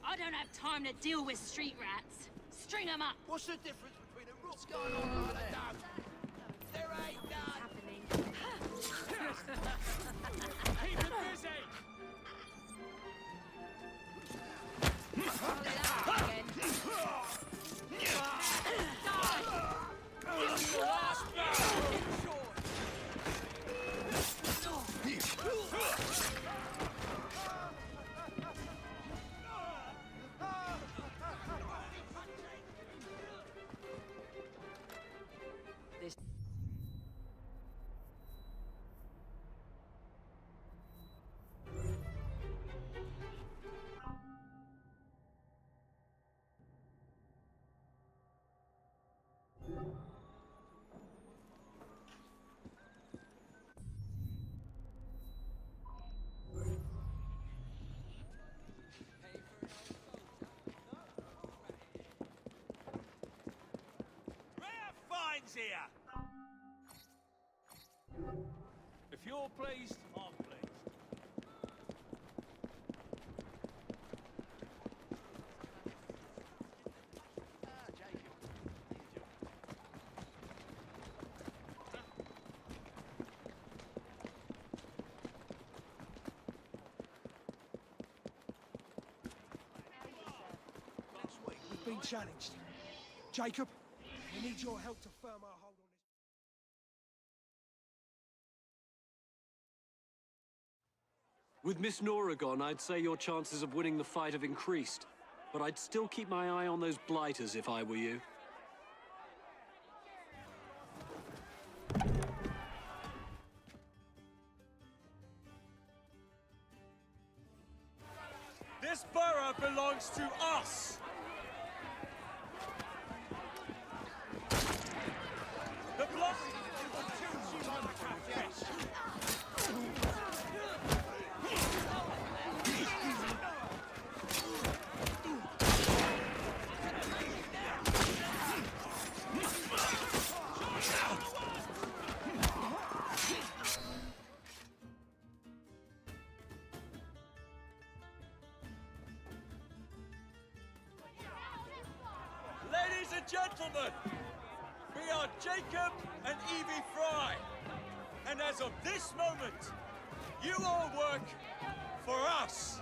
I don't have time to deal with street rats. String them up. What's the difference between a rook going on and a dog? There ain't none. Keep it busy! Here. If you're pleased, I'm pleased. Jacob. Last week we've been challenged. Jacob, we need your help to firm our hold on this. With Miss Nora gone, I'd say your chances of winning the fight have increased. But I'd still keep my eye on those blighters if I were you. This borough belongs to us! The block... Ladies and gentlemen, we are Jacob and Ep.3. And as of this moment, you all work for us.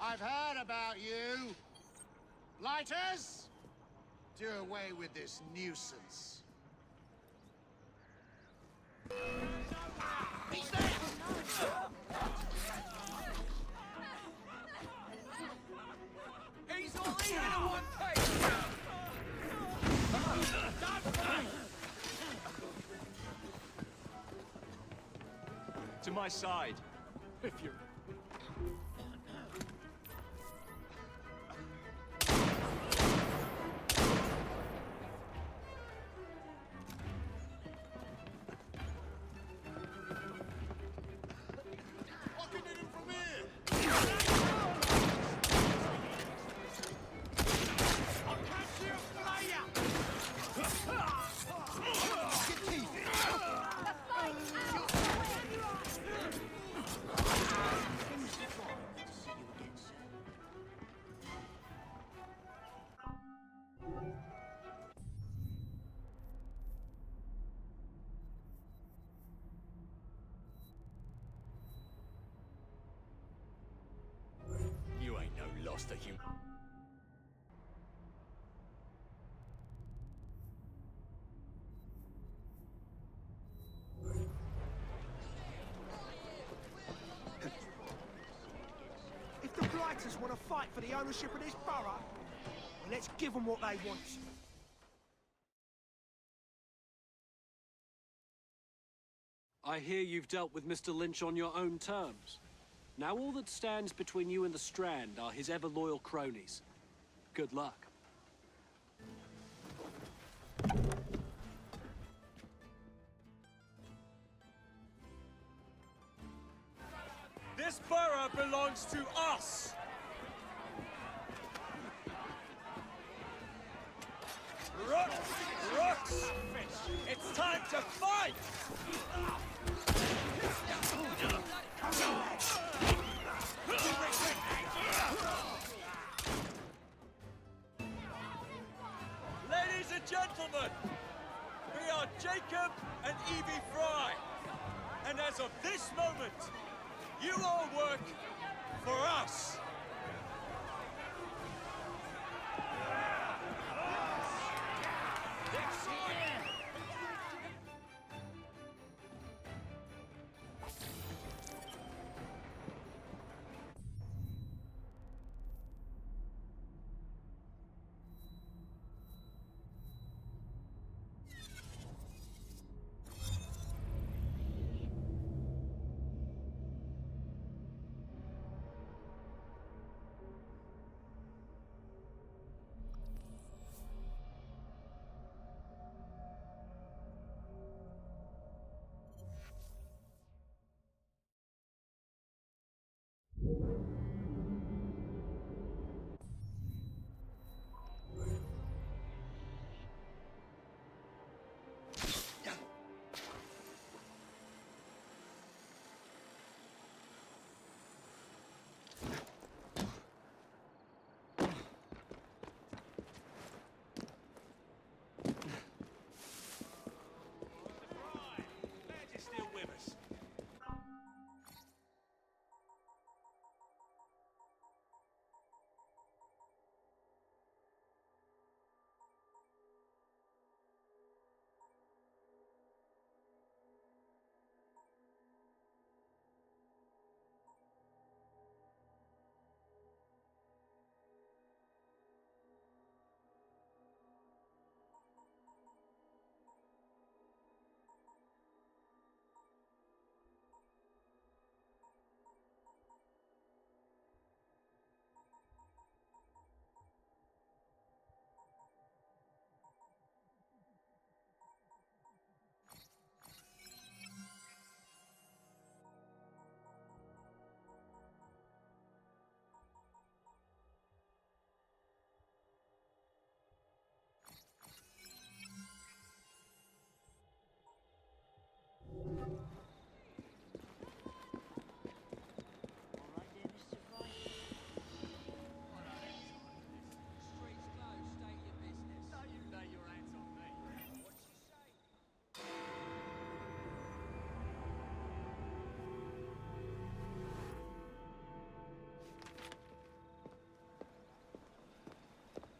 I've heard about you. Lighters, do away with this nuisance. He's there! He's all in at one pace! To my side, if you're... You ain't no lost a human. If the blighters want to fight for the ownership of this borough, well, let's give them what they want. I hear you've dealt with Mr. Lynch on your own terms. Now all that stands between you and the Strand are his ever-loyal cronies. Good luck. This borough belongs to us! Rooks! It's time to fight! Ladies and gentlemen, we are Jacob and Evie Fry. And as of this moment, you all work for us.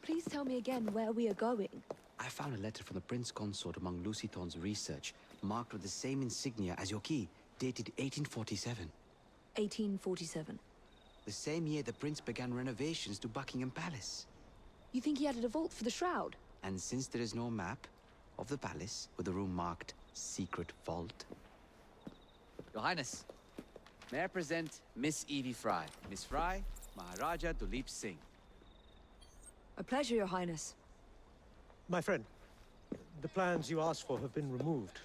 Please tell me again where we are going. I found a letter from the Prince Consort among Lucy Thorne's research, marked with the same insignia as your key, dated 1847. 1847. The same year the Prince began renovations to Buckingham Palace. You think he added a vault for the shroud? And since there is no map of the palace with the room marked Secret Vault. Your Highness, may I present Miss Evie Fry. Miss Fry, Maharaja Duleep Singh. A pleasure, Your Highness. My friend, the plans you asked for have been removed.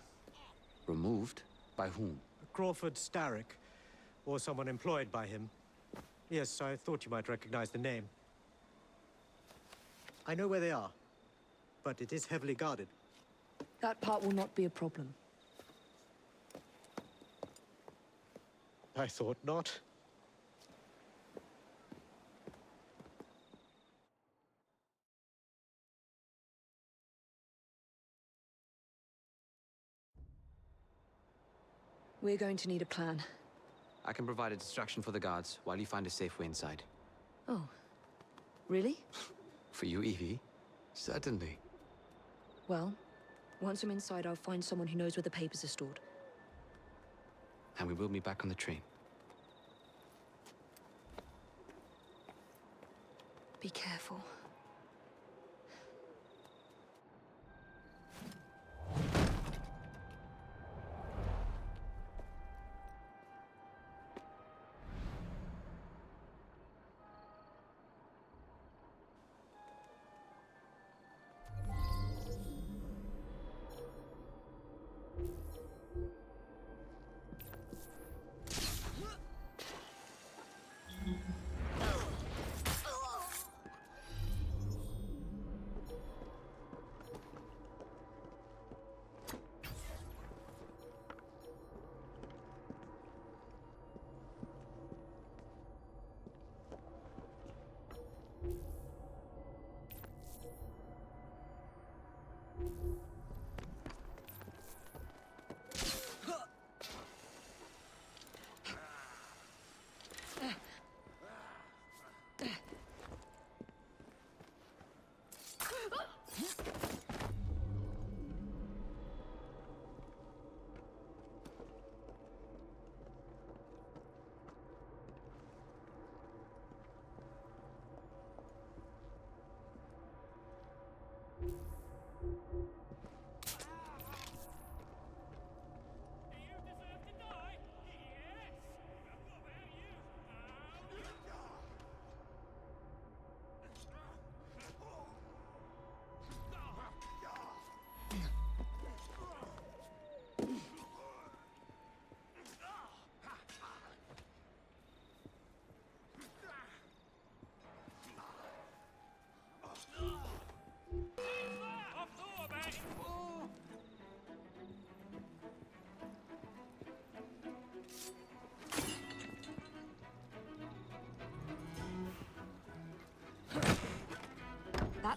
Removed? By whom? Crawford Starrick, or someone employed by him. Yes, I thought you might recognize the name. I know where they are, but it is heavily guarded. That part will not be a problem. I thought not. We're going to need a plan. I can provide a distraction for the guards while you find a safe way inside. Oh. Really? For you, Evie? Certainly. Well, once I'm inside, I'll find someone who knows where the papers are stored. And we will meet back on the train. Be careful.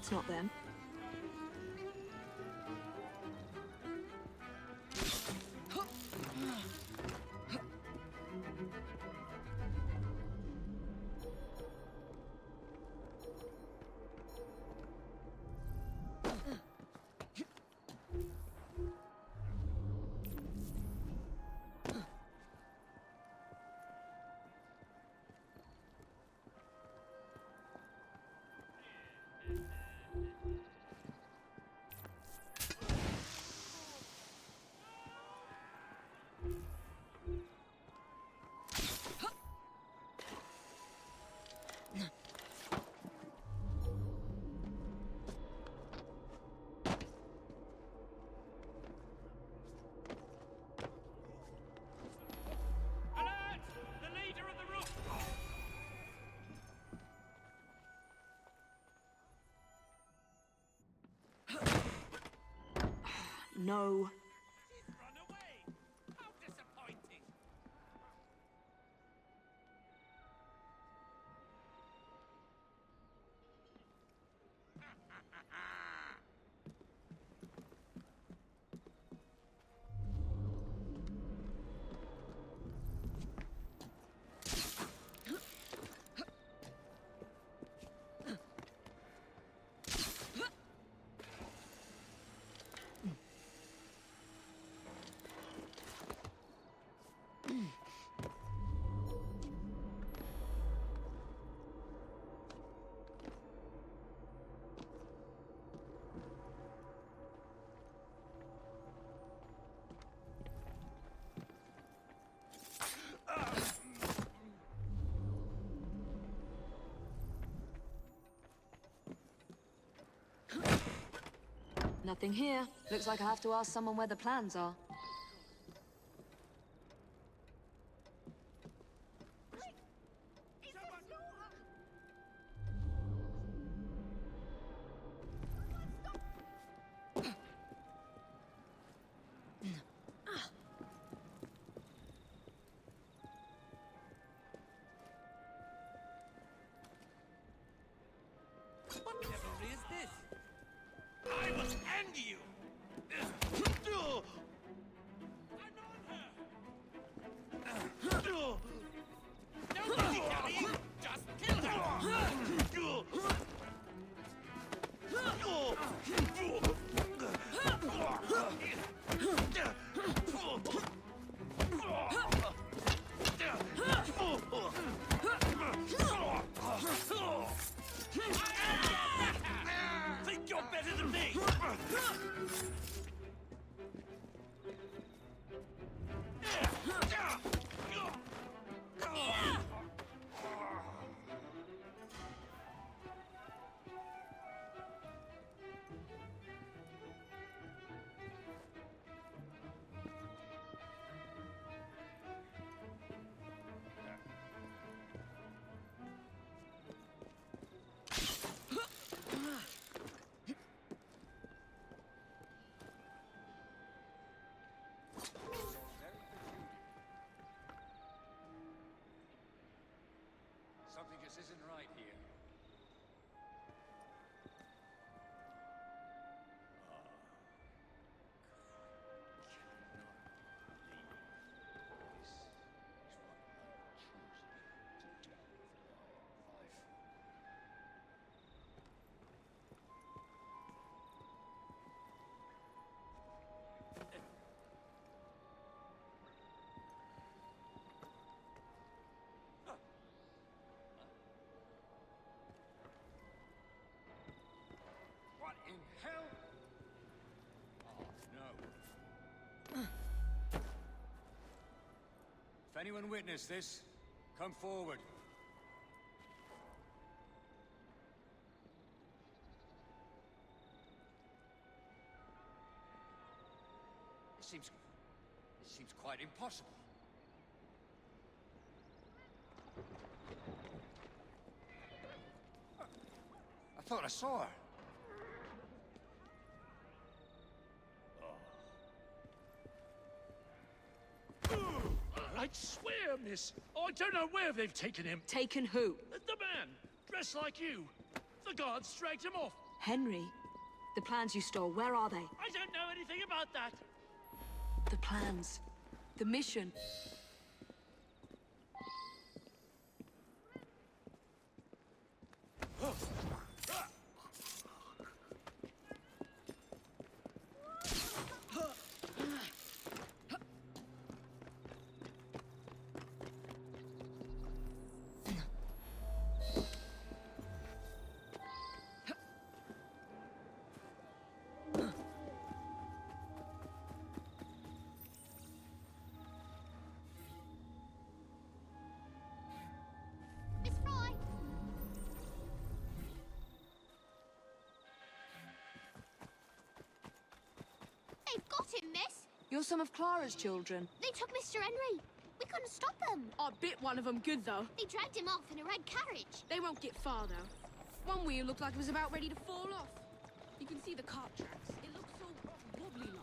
It's not them. Alert! The leader of the roof! No. She's run away! How disappointing! Nothing here. Looks like I have to ask someone where the plans are. What devilry is this? I will end you! I'm on her! Don't let me kill you! Just kill her! Think you're better than me? Something just isn't right here. What in hell? Oh, no. If anyone witnessed this, come forward. It seems quite impossible. I thought I saw her. I'd swear, miss. I don't know where they've taken him. Taken who? The man, dressed like you. The guards dragged him off. Henry, the plans you stole, where are they? I don't know anything about that. The plans. The mission. Miss Fry! They've got him, miss! You're some of Clara's children. They took Mr. Henry. We couldn't stop them. I bit one of them good, though. They dragged him off in a red carriage. They won't get far, though. One wheel looked like it was about ready to fall off. You can see the cart tracks. It looks so wobbly-like.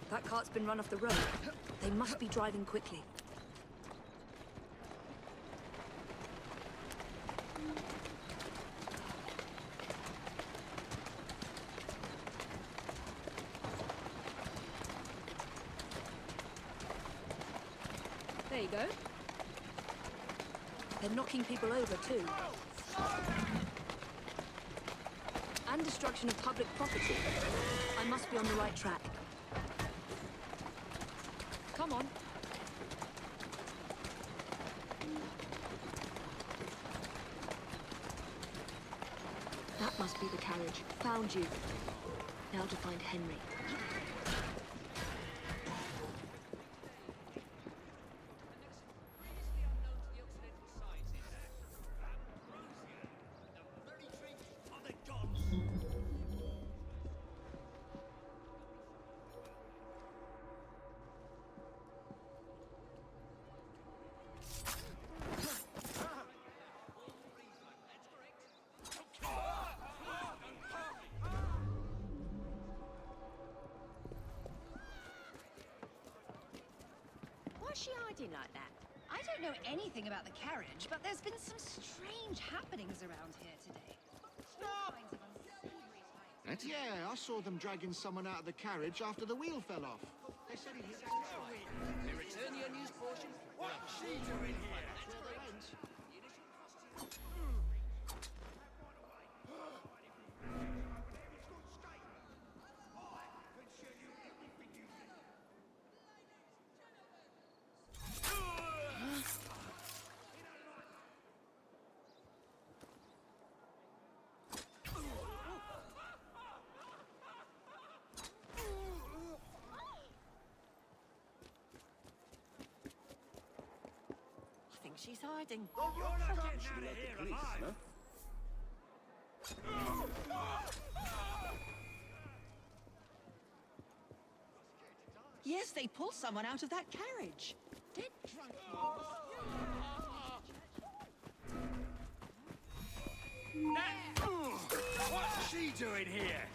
That cart's been run off the road. They must be driving quickly. There you go. They're knocking people over, too. And destruction of public property. I must be on the right track. Come on. That must be the carriage. Found you. Now to find Henry. Why's she hiding like that? I don't know anything about the carriage, but there's been some strange happenings around here today. Stop! Yeah, I saw them dragging someone out of the carriage after the wheel fell off. They said he hit They return the unused portion. What's she doing here? I think she's hiding. You're not getting out of here alive. Yes, they pulled someone out of that carriage. Dead drunk. What's she doing here?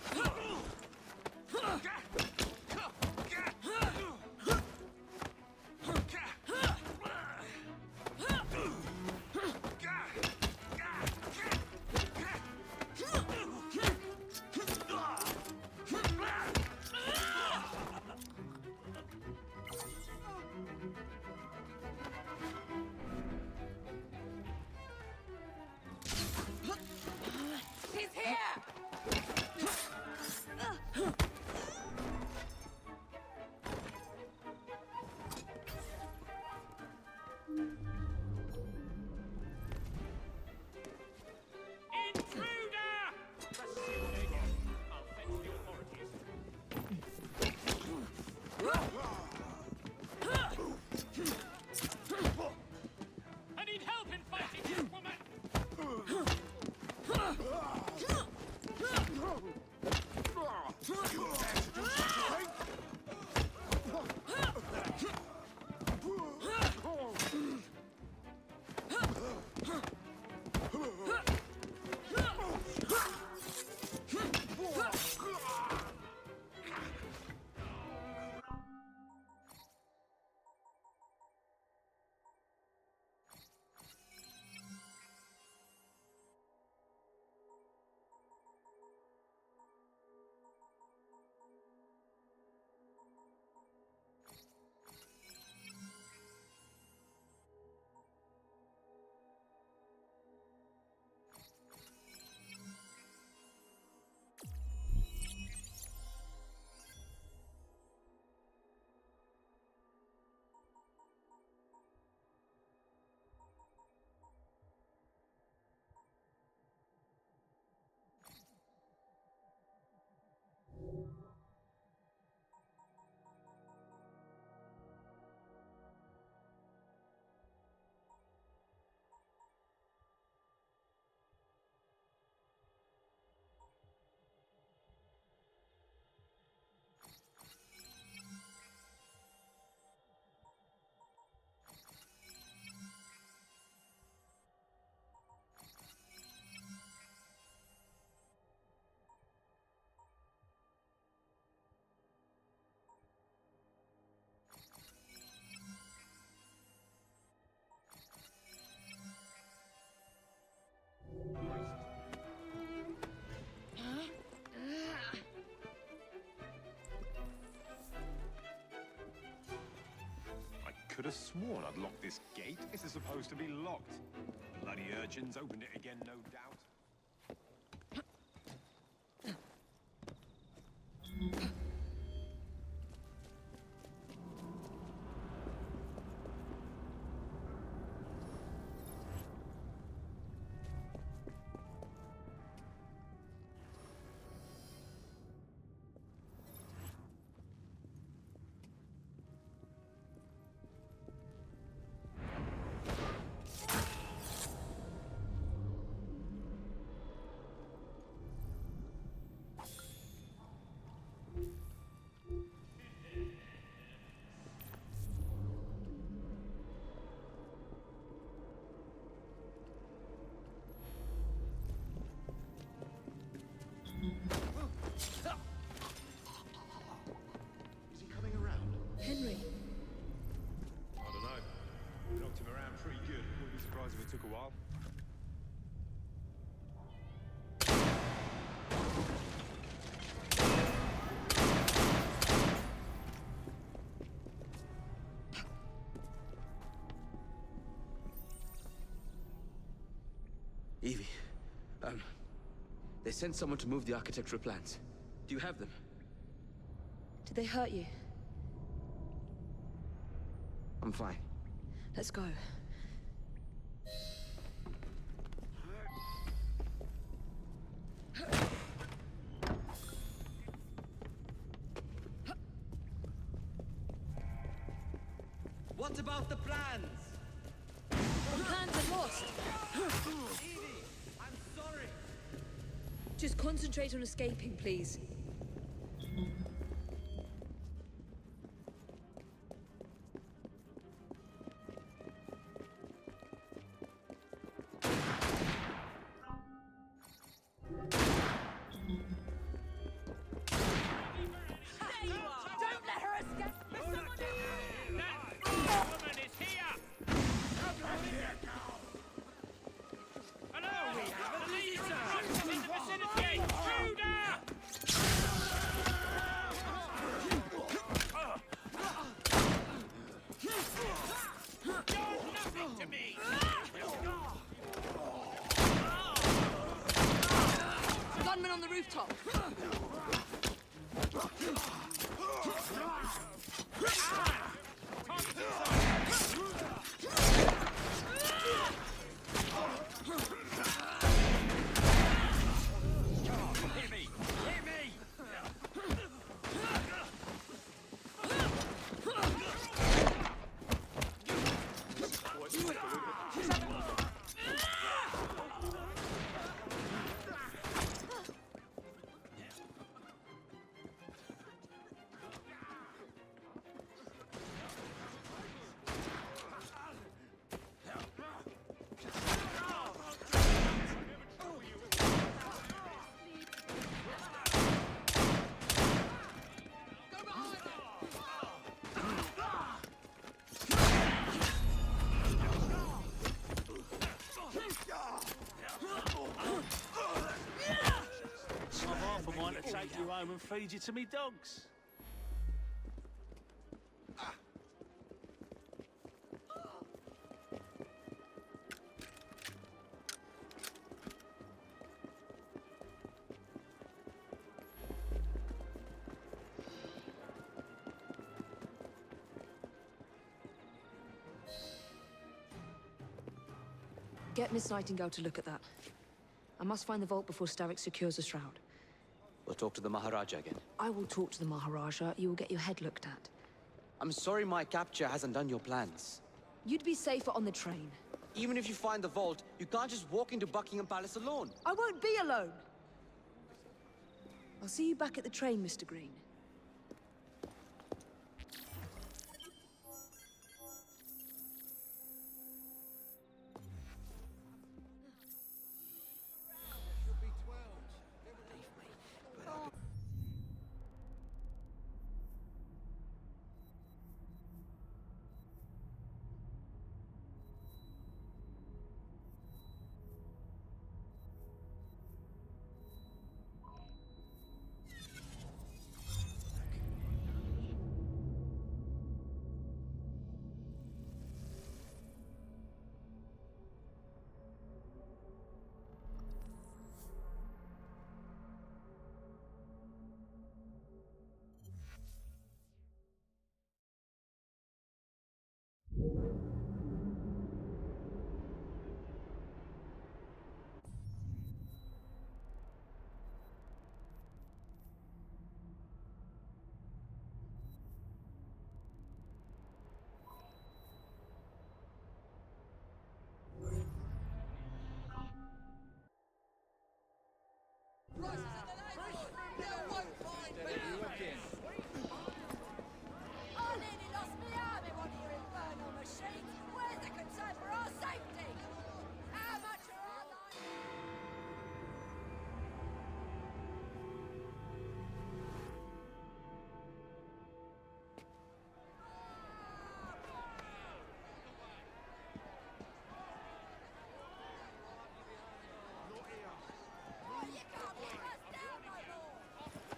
He's here! Could have sworn I'd locked this gate. This is supposed to be locked. Bloody urchins opened it again, no doubt. Is he coming around? Henry. I don't know. We knocked him around pretty good. Wouldn't be surprised if it took a while. Evie, they sent someone to move the architectural plans. Do you have them? Did they hurt you? I'm fine. Let's go. What about the plans? The plans are lost. Evie, I'm sorry. Just concentrate on escaping, please. Don't let her escape! That woman is here! Hello! We have a leader! In the vicinity! Intruder! You're nothing to me! Gunman on the rooftop. Hit me! Hit me! half a mind to take you home and feed you to me dogs. Get Miss Nightingale to look at that. I must find the vault before Starrick secures the shroud. We'll talk to the Maharaja again. I will talk to the Maharaja. You will get your head looked at. I'm sorry my capture hasn't done your plans. You'd be safer on the train. Even if you find the vault, you can't just walk into Buckingham Palace alone. I won't be alone! I'll see you back at the train, Mr. Green.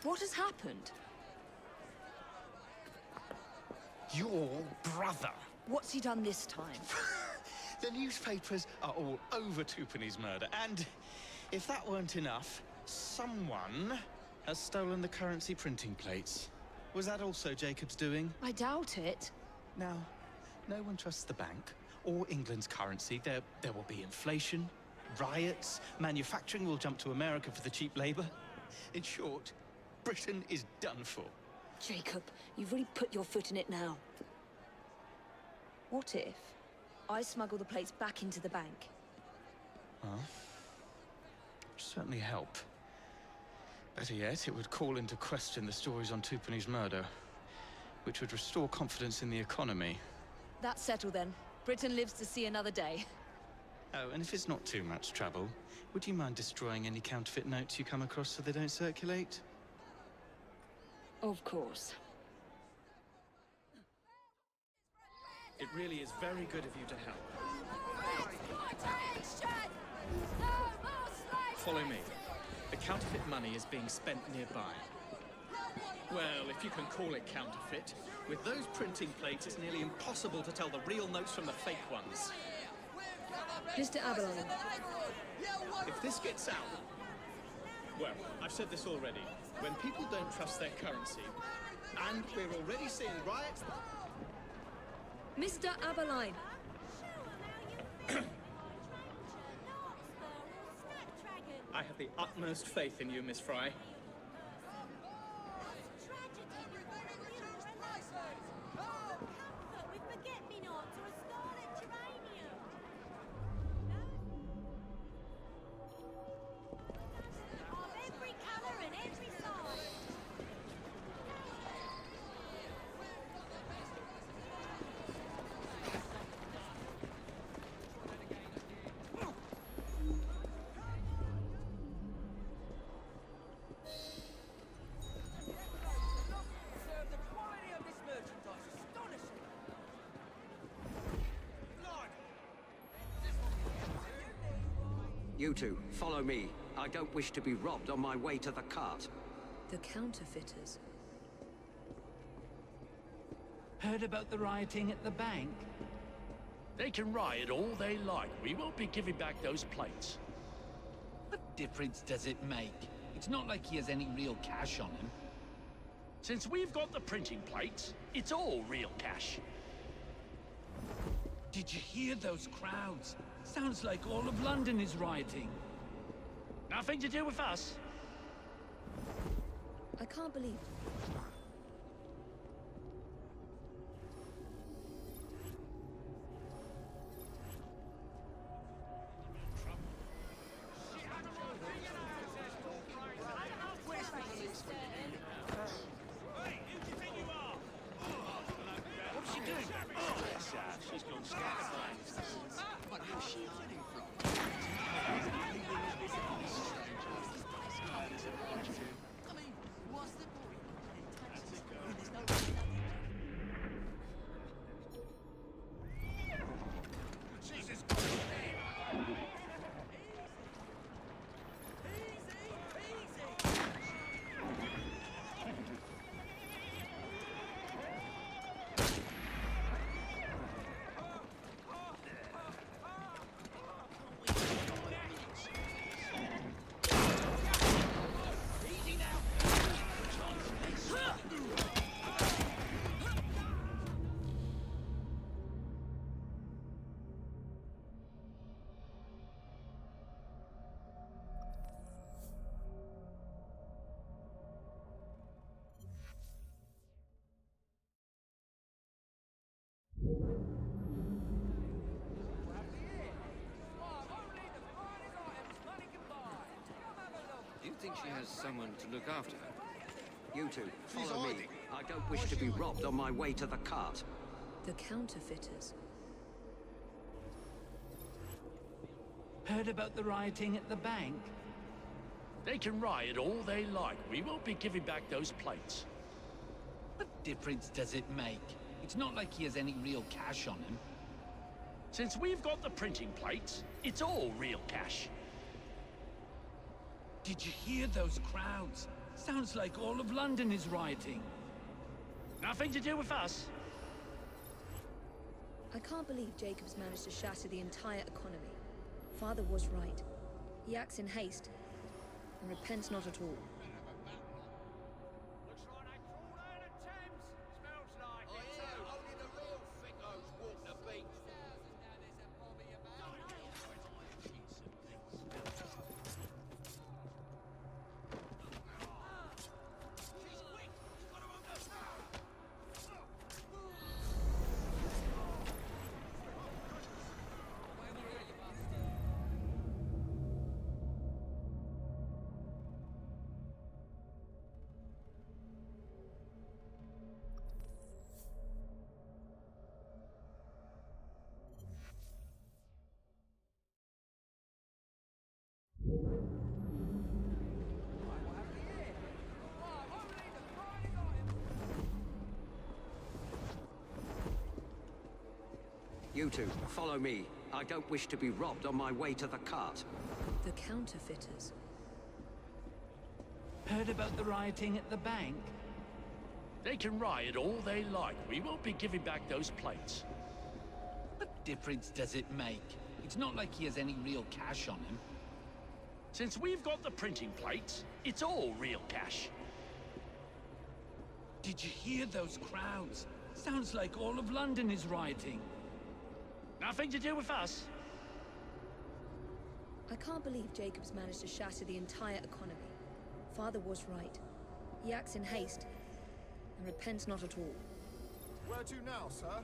What has happened? Your brother. What's he done this time? The newspapers are all over Twopenny's murder, and if that weren't enough, someone has stolen the currency printing plates. Was that also Jacob's doing? I doubt it. Now, no one trusts the bank or England's currency. There will be inflation, riots, manufacturing will jump to America for the cheap labor. In short, Britain is done for. Jacob, you've really put your foot in it now. What if I smuggle the plates back into the bank? Well, it'd certainly help. Better yet, it would call into question the stories on Twopenny's murder, which would restore confidence in the economy. That's settled then. Britain lives to see another day. Oh, and if it's not too much trouble, would you mind destroying any counterfeit notes you come across so they don't circulate? Of course. It really is very good of you to help. Follow me. The counterfeit money is being spent nearby. Well, if you can call it counterfeit, with those printing plates, it's nearly impossible to tell the real notes from the fake ones. Mr. Aberline. If this gets out... Well, I've said this already. When people don't trust their currency, and we're already seeing riots... Mr. Aberline. I have the utmost faith in you, Miss Fry. You two, follow me. I don't wish to be robbed on my way to the cart. The counterfeiters. Heard about the rioting at the bank? They can riot all they like. We won't be giving back those plates. What difference does it make? It's not like he has any real cash on him. Since we've got the printing plates, it's all real cash. Did you hear those crowds? Sounds like all of London is rioting. Nothing to do with us. I can't believe... Do you think she has someone to look after her? You two, follow me. I don't wish to be robbed on my way to the cart. The counterfeiters. Heard about the rioting at the bank? They can riot all they like. We won't be giving back those plates. What difference does it make? It's not like he has any real cash on him. Since we've got the printing plates, it's all real cash. Did you hear those crowds? Sounds like all of London is rioting. Nothing to do with us. I can't believe Jacob's managed to shatter the entire economy. Father was right. He acts in haste, and repents not at all. You two, follow me. I don't wish to be robbed on my way to the cart. The counterfeiters. Heard about the rioting at the bank? They can riot all they like. We won't be giving back those plates. What difference does it make? It's not like he has any real cash on him. Since we've got the printing plates, it's all real cash. Did you hear those crowds? Sounds like all of London is rioting. Nothing to do with us. I can't believe Jacob's managed to shatter the entire economy. Father was right. He acts in haste, and repents not at all. Where to now, sir?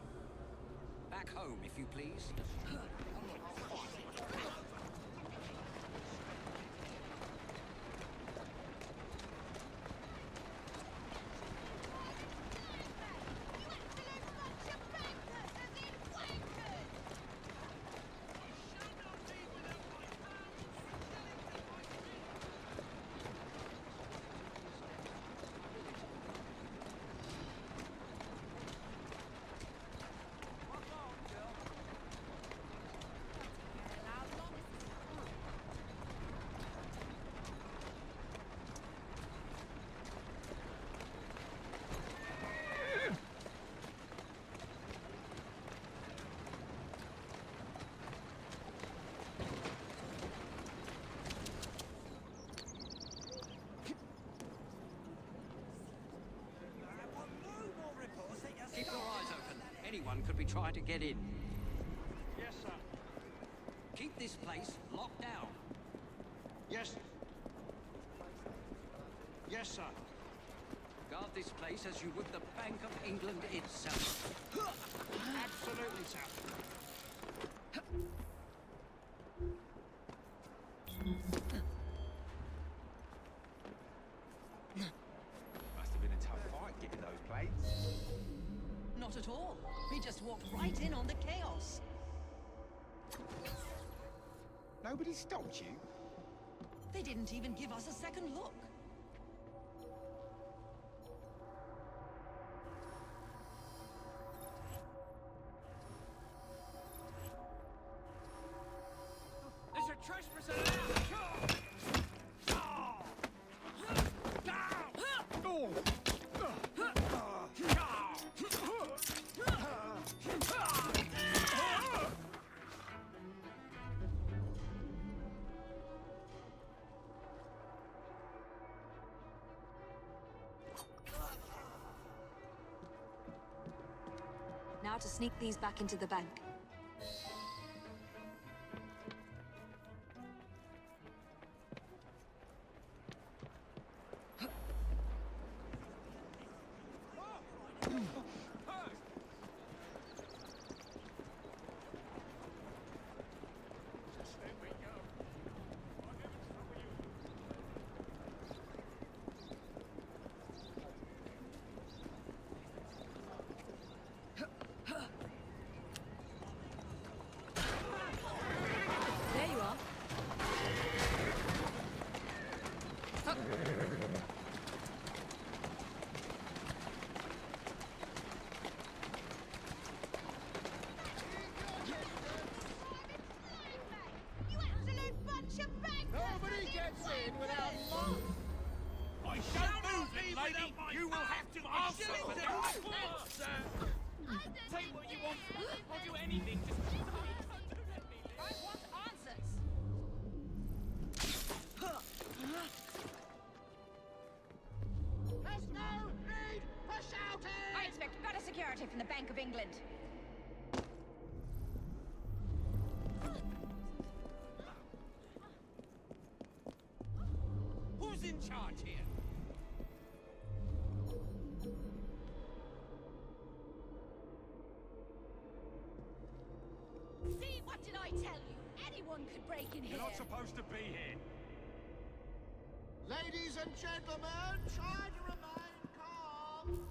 Back home, if you please. anyone could be trying to get in. Yes, sir. Keep this place locked down. Yes. Yes, sir. Guard this place as you would the Bank of England itself. Absolutely, sir. Must have been a tough fight getting those plates. Not at all. We just walked right in on the chaos. Nobody stopped you? They didn't even give us a second look. There's a trespasser there! Now to sneak these back into the bank. There you are. You absolute bunch of bankers! Nobody gets in without law. I don't move it, lady! You will have to answer for that! Take what you want. I'll do anything. Just I want answers. There's no need for shouting! I expect better security from the Bank of England. Who's in charge here? See, what did I tell you? Anyone could break in here. You're not supposed to be here. Ladies and gentlemen, try to remain calm.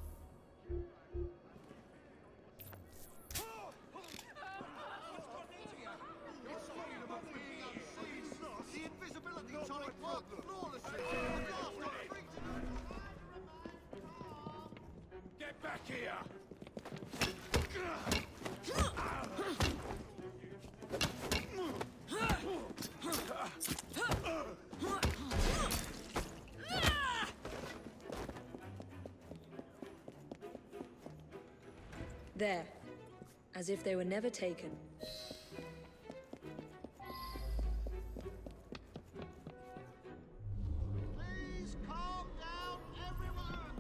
The invisibility tonic worked flawlessly. Get back here! There. As if they were never taken. Please calm down, everyone.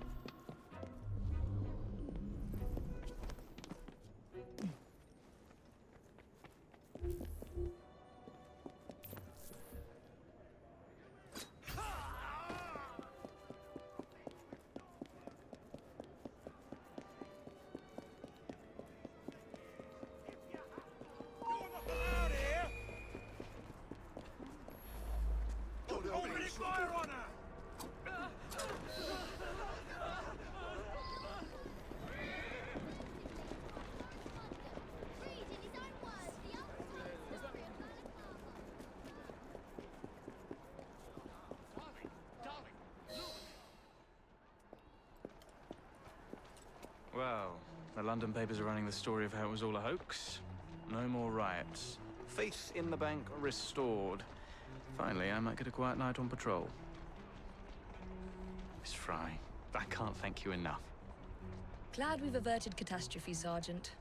Out here! Open fire on her! Read in his own words, the untold story of Well, the London papers are running the story of how it was all a hoax. No more riots. Faith in the bank restored. Finally, I might get a quiet night on patrol. Miss Fry, I can't thank you enough. Glad we've averted catastrophe, Sergeant.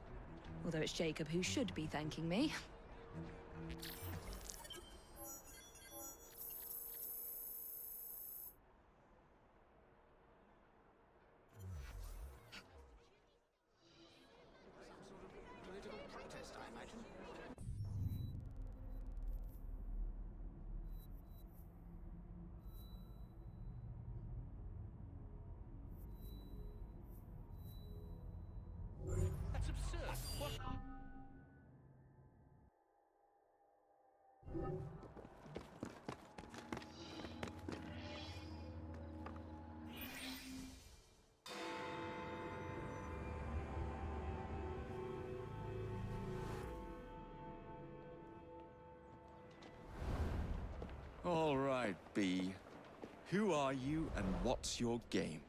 Although it's Jacob who should be thanking me. be? Who are you and what's your game?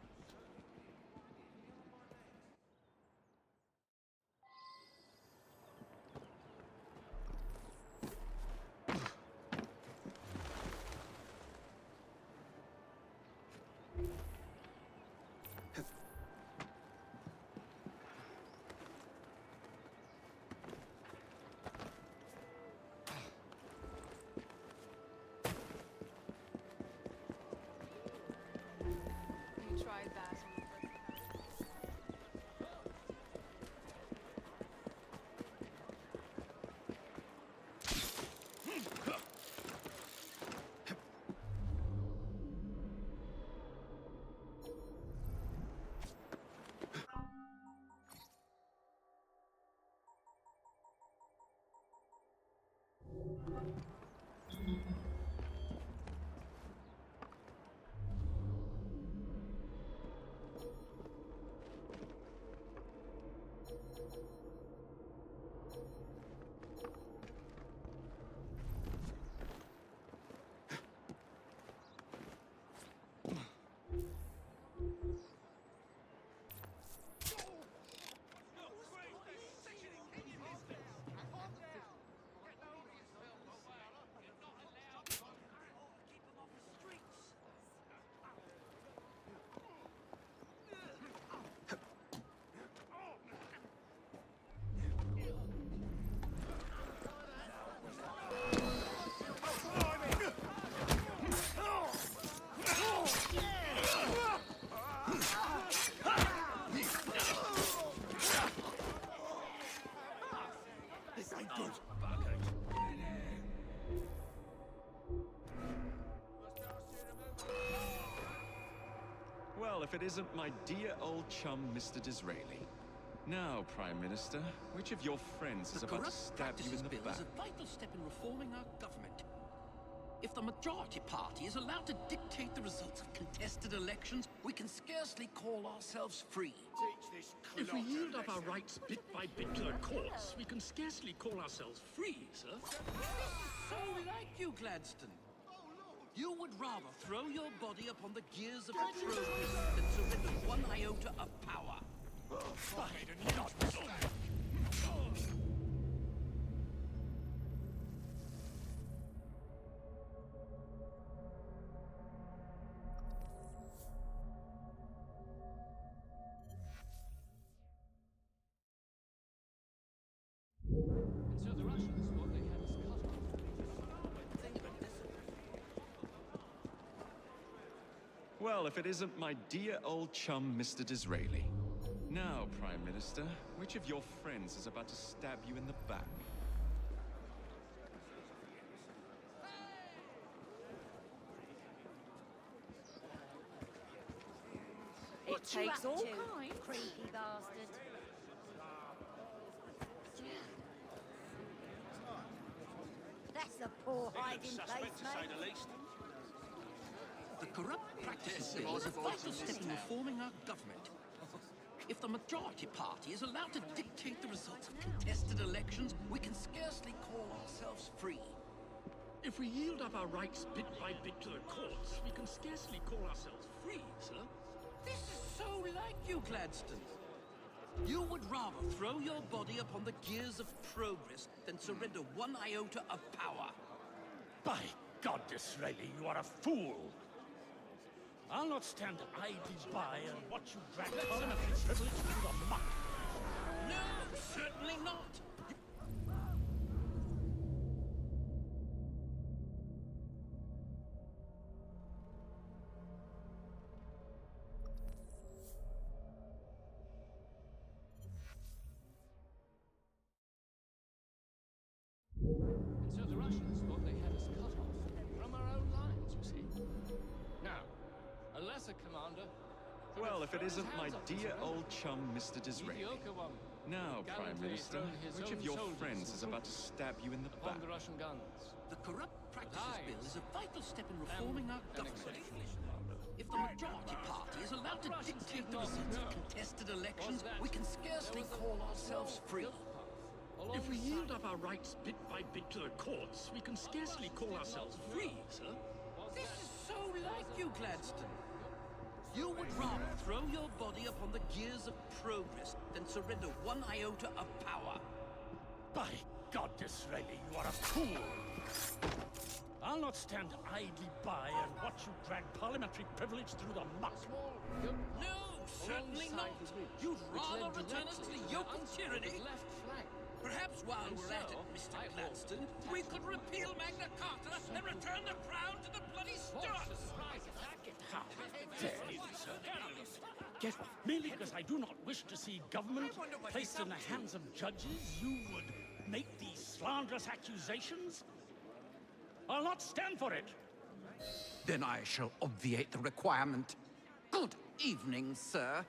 You tried that on the first Well, if it isn't my dear old chum, Mr. Disraeli. Now, Prime Minister, which of your friends is about to stab you in the back? is a vital step in reforming our government. If the majority party is allowed to dictate the results of contested elections, we can scarcely call ourselves free. If we yield up our rights bit by bit to the courts, we can scarcely call ourselves free, sir. So like you, Gladstone. You would rather throw your body upon the gears of progress than surrender one iota of power. I made a huge mistake. So the Russians thought they had us cut off. Well, if it isn't my dear old chum, Mr. Disraeli. Now, Prime Minister, which of your friends is about to stab you in the back? It takes all kinds. Creepy bastard. That's a poor hiding place, mate. The Corrupt Practices Bill is a vital step in reforming our government. If the majority party is allowed to dictate the results of contested elections, we can scarcely call ourselves free. If we yield up our rights bit by bit to the courts, we can scarcely call ourselves free, sir. This is so like you, Gladstone. You would rather throw your body upon the gears of progress than surrender one iota of power. By God, Disraeli, you are a fool! I'll not stand idly by and watch you drag parliamentary privilege through the muck. No, certainly not. And so the Russians thought they had us cut off from our own lines, you see. Now, a lesser commander... Well, if it isn't my dear old chum, Mr. Disraeli. Now, Prime Minister, which of your friends is about to stab you in the back? The Russian guns. The Corrupt Practices Bill is a vital step in reforming our government. If the majority party is allowed to dictate the results of contested elections, we can scarcely call ourselves free. If we yield up our rights bit by bit to the courts, we can scarcely call ourselves free, sir. This is like you, Gladstone. You would rather throw your body upon the gears of progress than surrender one iota of power. By God, Disraeli, you are a fool! I'll not stand idly by and watch you drag parliamentary privilege through the muck. No, certainly not. You'd rather return us to the yoke of tyranny? Perhaps while we're at it, Mr. Gladstone, we could repeal Magna Carta and return the crown to the bloody Stuarts! How dare you, sir? Get off. Merely because I do not wish to see government placed in the hands of judges, you would make these slanderous accusations? I'll not stand for it. Then I shall obviate the requirement. Good evening, sir.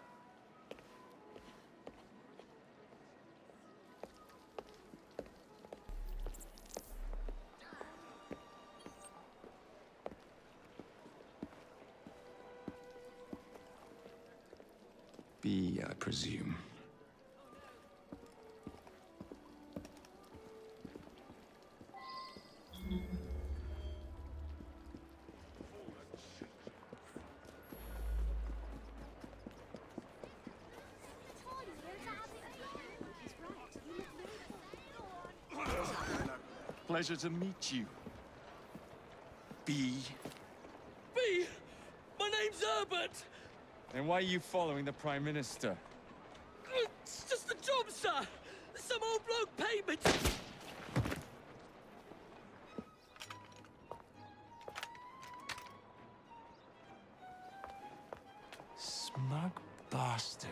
B, I presume. Pleasure to meet you. B. B! My name's Herbert! And why are you following the Prime Minister? It's just a job, sir! Some old bloke paid me to... Smug bastard.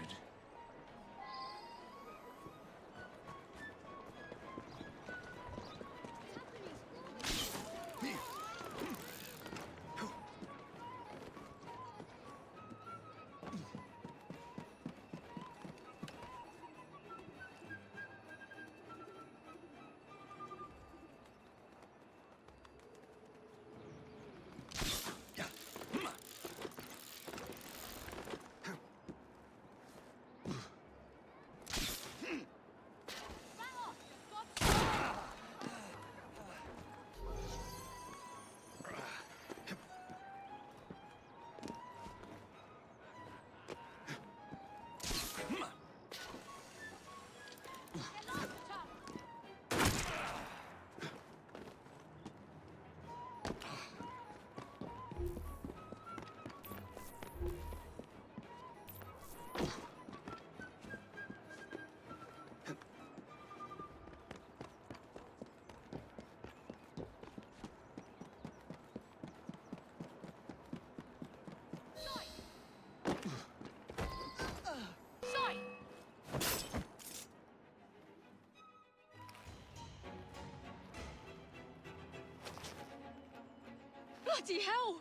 Bloody hell!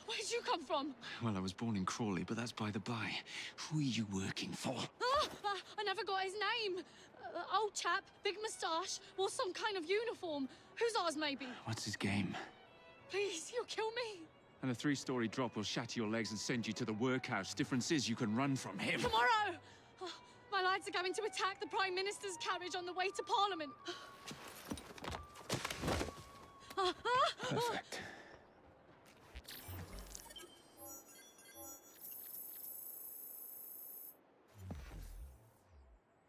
Where'd you come from? Well, I was born in Crawley, but that's by the by. Who are you working for? I never got his name. Old chap, big moustache, wore some kind of uniform. Who's ours, maybe? What's his game? Please, you'll kill me. And a 3-story drop will shatter your legs and send you to the workhouse. Difference is you can run from him. Tomorrow! My lads are going to attack the Prime Minister's carriage on the way to Parliament. Perfect.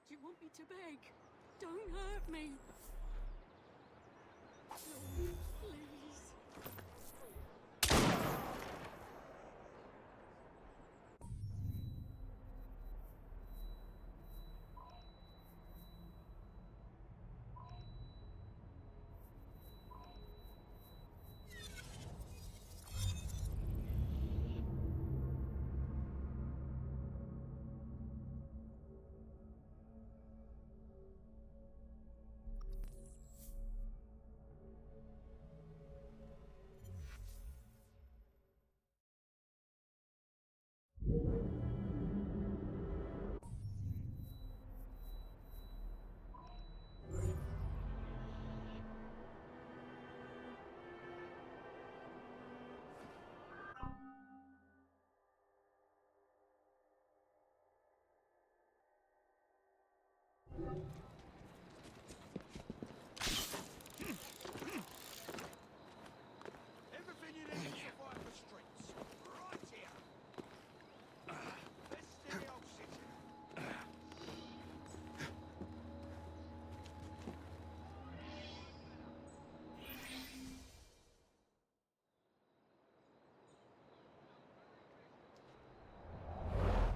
Do you want me to beg? Don't hurt me. Please.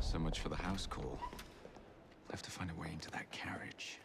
So much for the house call. I have to find a way into that carriage.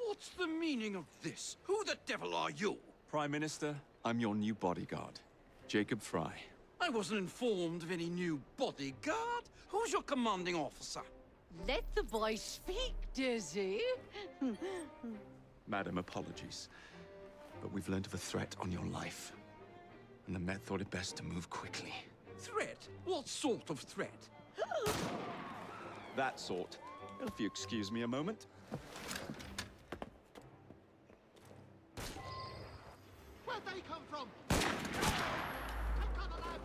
What's the meaning of this? Who the devil are you? Prime Minister, I'm your new bodyguard, Jacob Fry. I wasn't informed of any new bodyguard. Who's your commanding officer? Let the boy speak, Dizzy. Madam, apologies. But we've learned of a threat on your life. And the Met thought it best to move quickly. Threat? What sort of threat? That sort. If you excuse me a moment. Where'd they come from? Take cover, lads!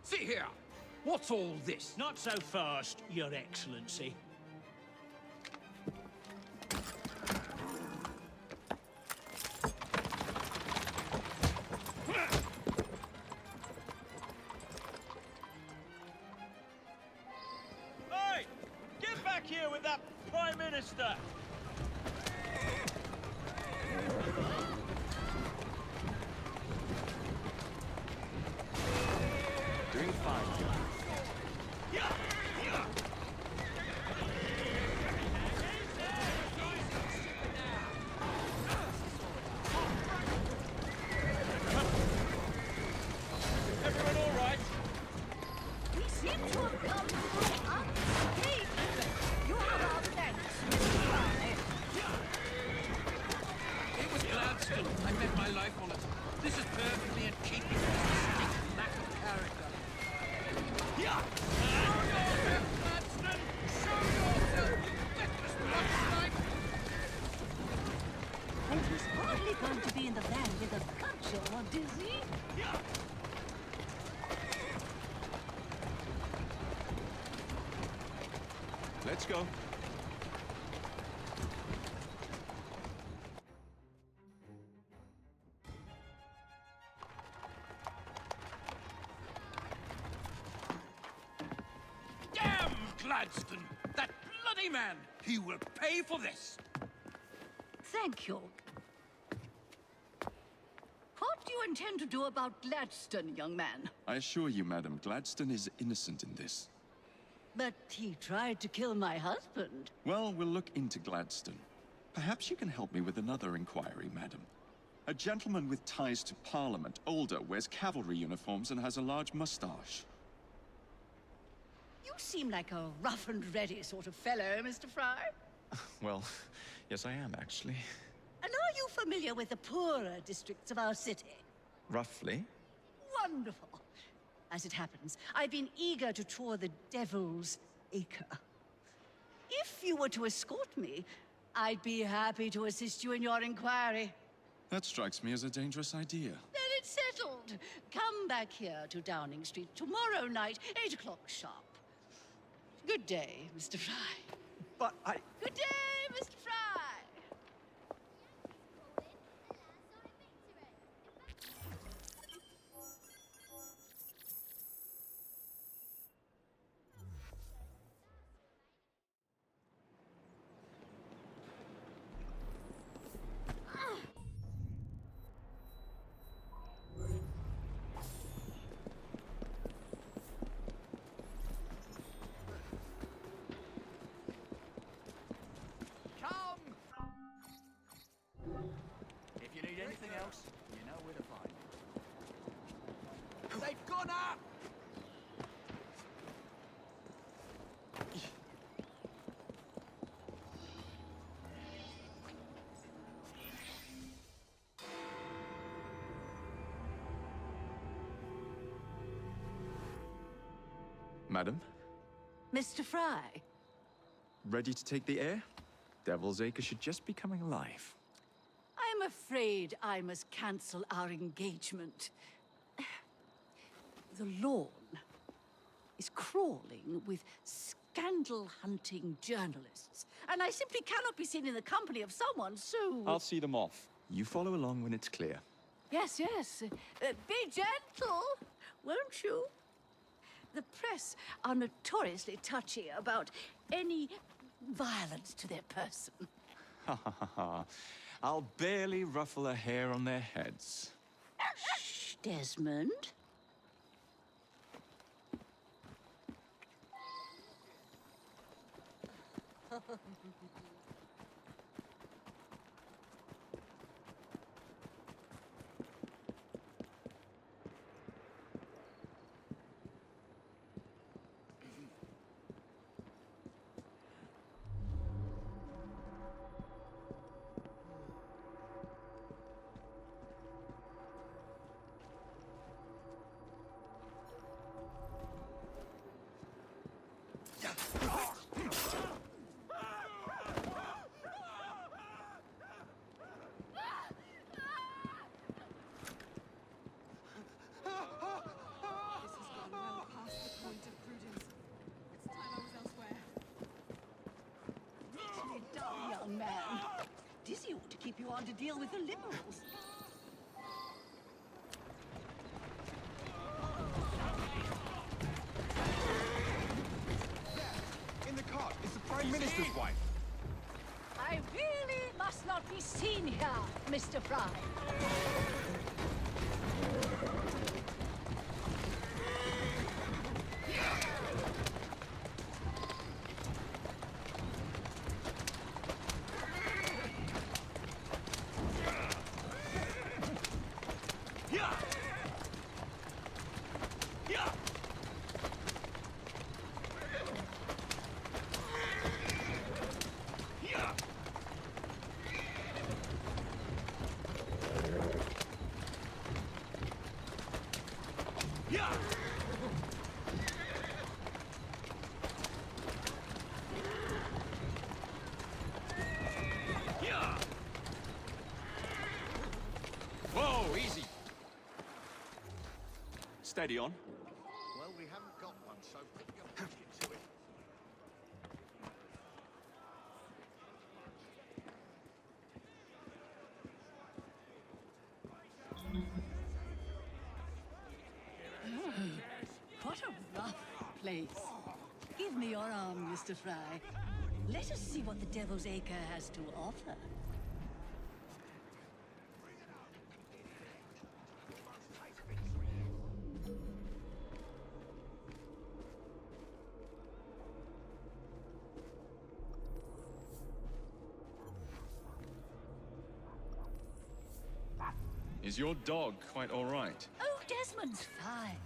See here! What's all this? Not so fast, Your Excellency. Hey! Get back here with that Prime Minister! Doing fine. Everyone all right? We seem to have come through unscathed. You have our thanks, Mr. Fry. It was Gladstone. I bet my life on it. This is perfectly in keeping with his distinct lack of character. Yeah! Show yourself, Gladstone! Show yourself, you feckless bloodstone! And he's hardly going to be in the van with a cudgel, Dizzy. Yeah! Let's go. Damn Gladstone! That bloody man! He will pay for this! Thank you. What do you intend to do about Gladstone, young man? I assure you, Madam, Gladstone is innocent in this. But he tried to kill my husband. Well, we'll look into Gladstone. Perhaps you can help me with another inquiry, Madam. A gentleman with ties to Parliament, older, wears cavalry uniforms and has a large mustache. You seem like a rough and ready sort of fellow, Mr. Fry. Well, yes I am, actually. And are you familiar with the poorer districts of our city? Roughly. Wonderful. As it happens, I've been eager to tour the Devil's Acre. If you were to escort me, I'd be happy to assist you in your inquiry. That strikes me as a dangerous idea. Then it's settled. Come back here to Downing Street tomorrow night, 8 o'clock sharp. Good day, Mr. Fry. But I... Good day, Mr. Fry! Madam, Mr. Fry, ready to take the air? Devil's Acre should just be coming alive. I'm afraid I must cancel our engagement. The lawn is crawling with scandal-hunting journalists, and I simply cannot be seen in the company of someone so... I'll see them off. You follow along when it's clear. Yes, yes. Be gentle, won't you? The press are notoriously touchy about any violence to their person. Ha ha ha ha. I'll barely ruffle a hair on their heads. Shh, Desmond. Young man. Dizzy ought to keep you on to deal with the liberals. In the cart, it's the Prime Minister's wife. I really must not be seen here, Mr. Fry. Whoa, easy. Steady on. Well, we haven't got one, so put your back into it. What a rough place. Give me your arm, Mr. Fry. Let us see what the Devil's Acre has to offer. Is your dog quite all right? Oh, Desmond's fine.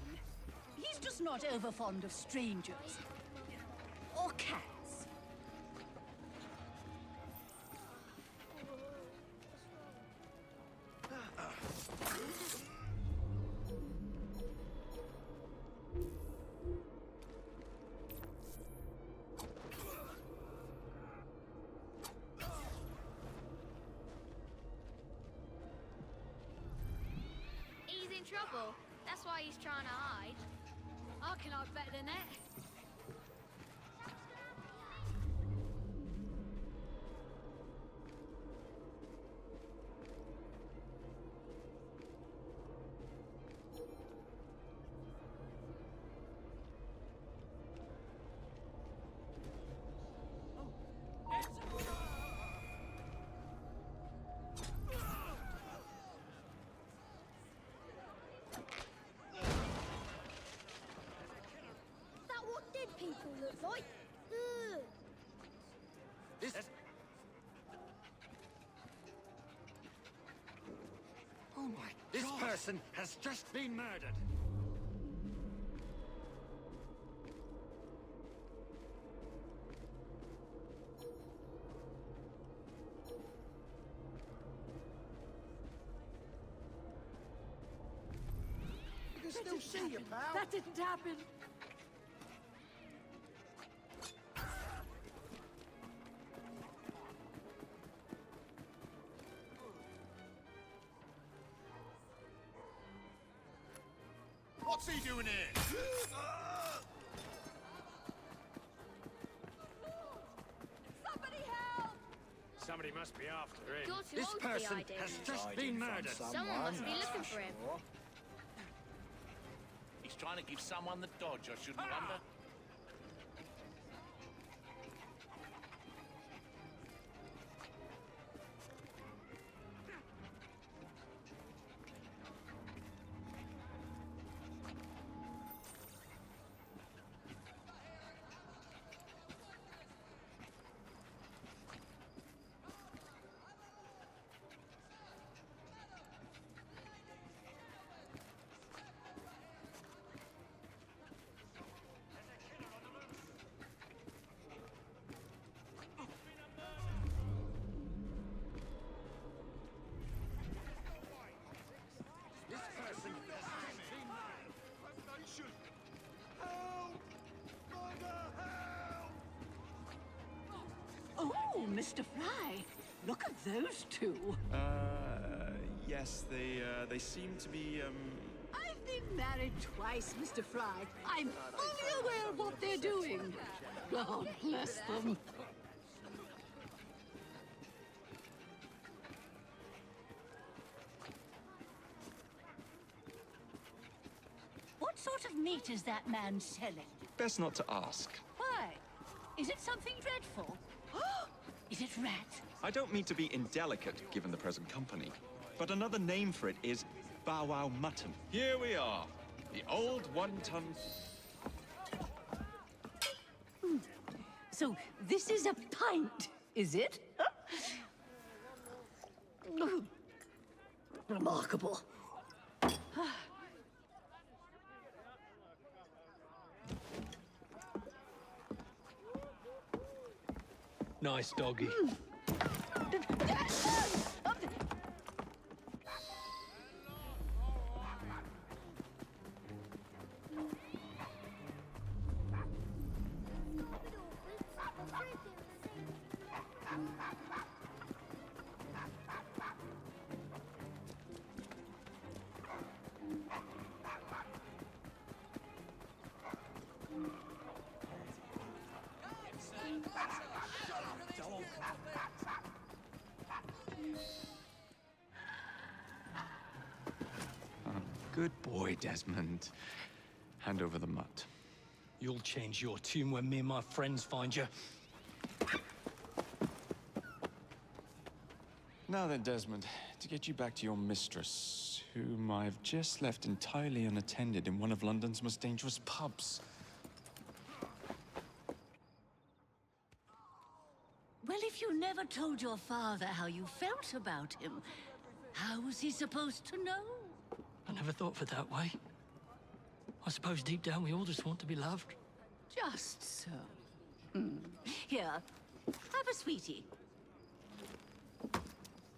He's just not over fond of strangers. Or cats. He's in trouble. That's why he's trying to hide. I can hide better than that. That what dead people look like? Ugh. Oh my God. This person has just been murdered. You can still see you, pal. That didn't happen. What's he doing here? Somebody help! Somebody must be after him. You're too This old to be person hiding. has just been murdered. Someone must be looking for him. He's trying to give someone the dodge, I shouldn't wonder. This person has just been murdered. Nation! Help! Mother, help! Oh, Mr. Fry, look at those two. Yes, they seem to be, I've been married twice, Mr. Fry. I'm fully aware of what they're doing. God bless them. What sort of meat is that man selling? best not to ask. Why? Is it something dreadful? Is it rat? I don't mean to be indelicate, given the present company, but another name for it is bow wow mutton. Here we are, the old one-ton... So this is a pint, is it? Remarkable. Nice doggy. Good boy, Desmond. Hand over the mutt. You'll change your tune when me and my friends find you. Now then, Desmond, to get you back to your mistress, whom I've just left entirely unattended in one of London's most dangerous pubs. Well, if you never told your father how you felt about him, how was he supposed to know? I never thought of it that way. I suppose deep down we all just want to be loved. Just so. Here, have a sweetie.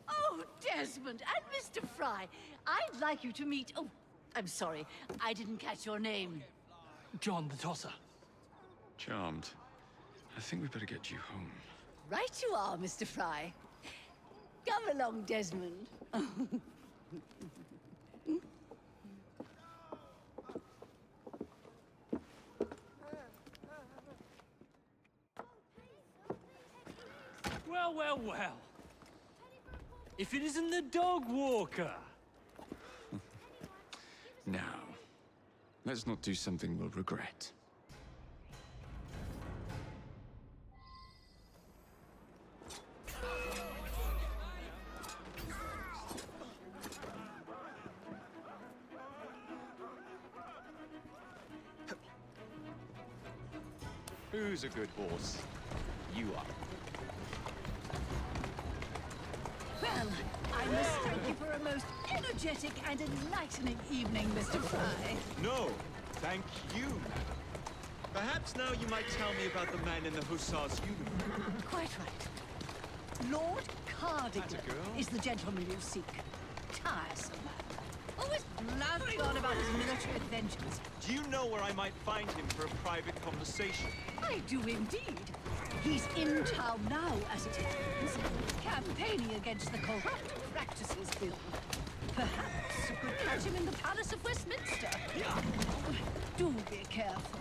Oh, Desmond and Mr. Fry, I'd like you to meet... Oh, I'm sorry, I didn't catch your name. John the Tosser. Charmed. I think we better get you home. Right you are, Mr. Fry. Come along, Desmond. Well, well, well. If it isn't the dog walker. Now, let's not do something we'll regret. Who's a good horse? You are. Well, I must thank you for a most energetic and enlightening evening, Mr. Fry. No, thank you, madam. Perhaps now you might tell me about the man in the hussar's uniform. Quite right. Lord Cardigan is the gentleman you seek. Tiresome. Always blathering on about his military adventures. Do you know where I might find him for a private conversation? I do indeed. He's in town now, as it happens, campaigning against the Corrupt Practices Bill. Perhaps you could catch him in the Palace of Westminster. Do be careful.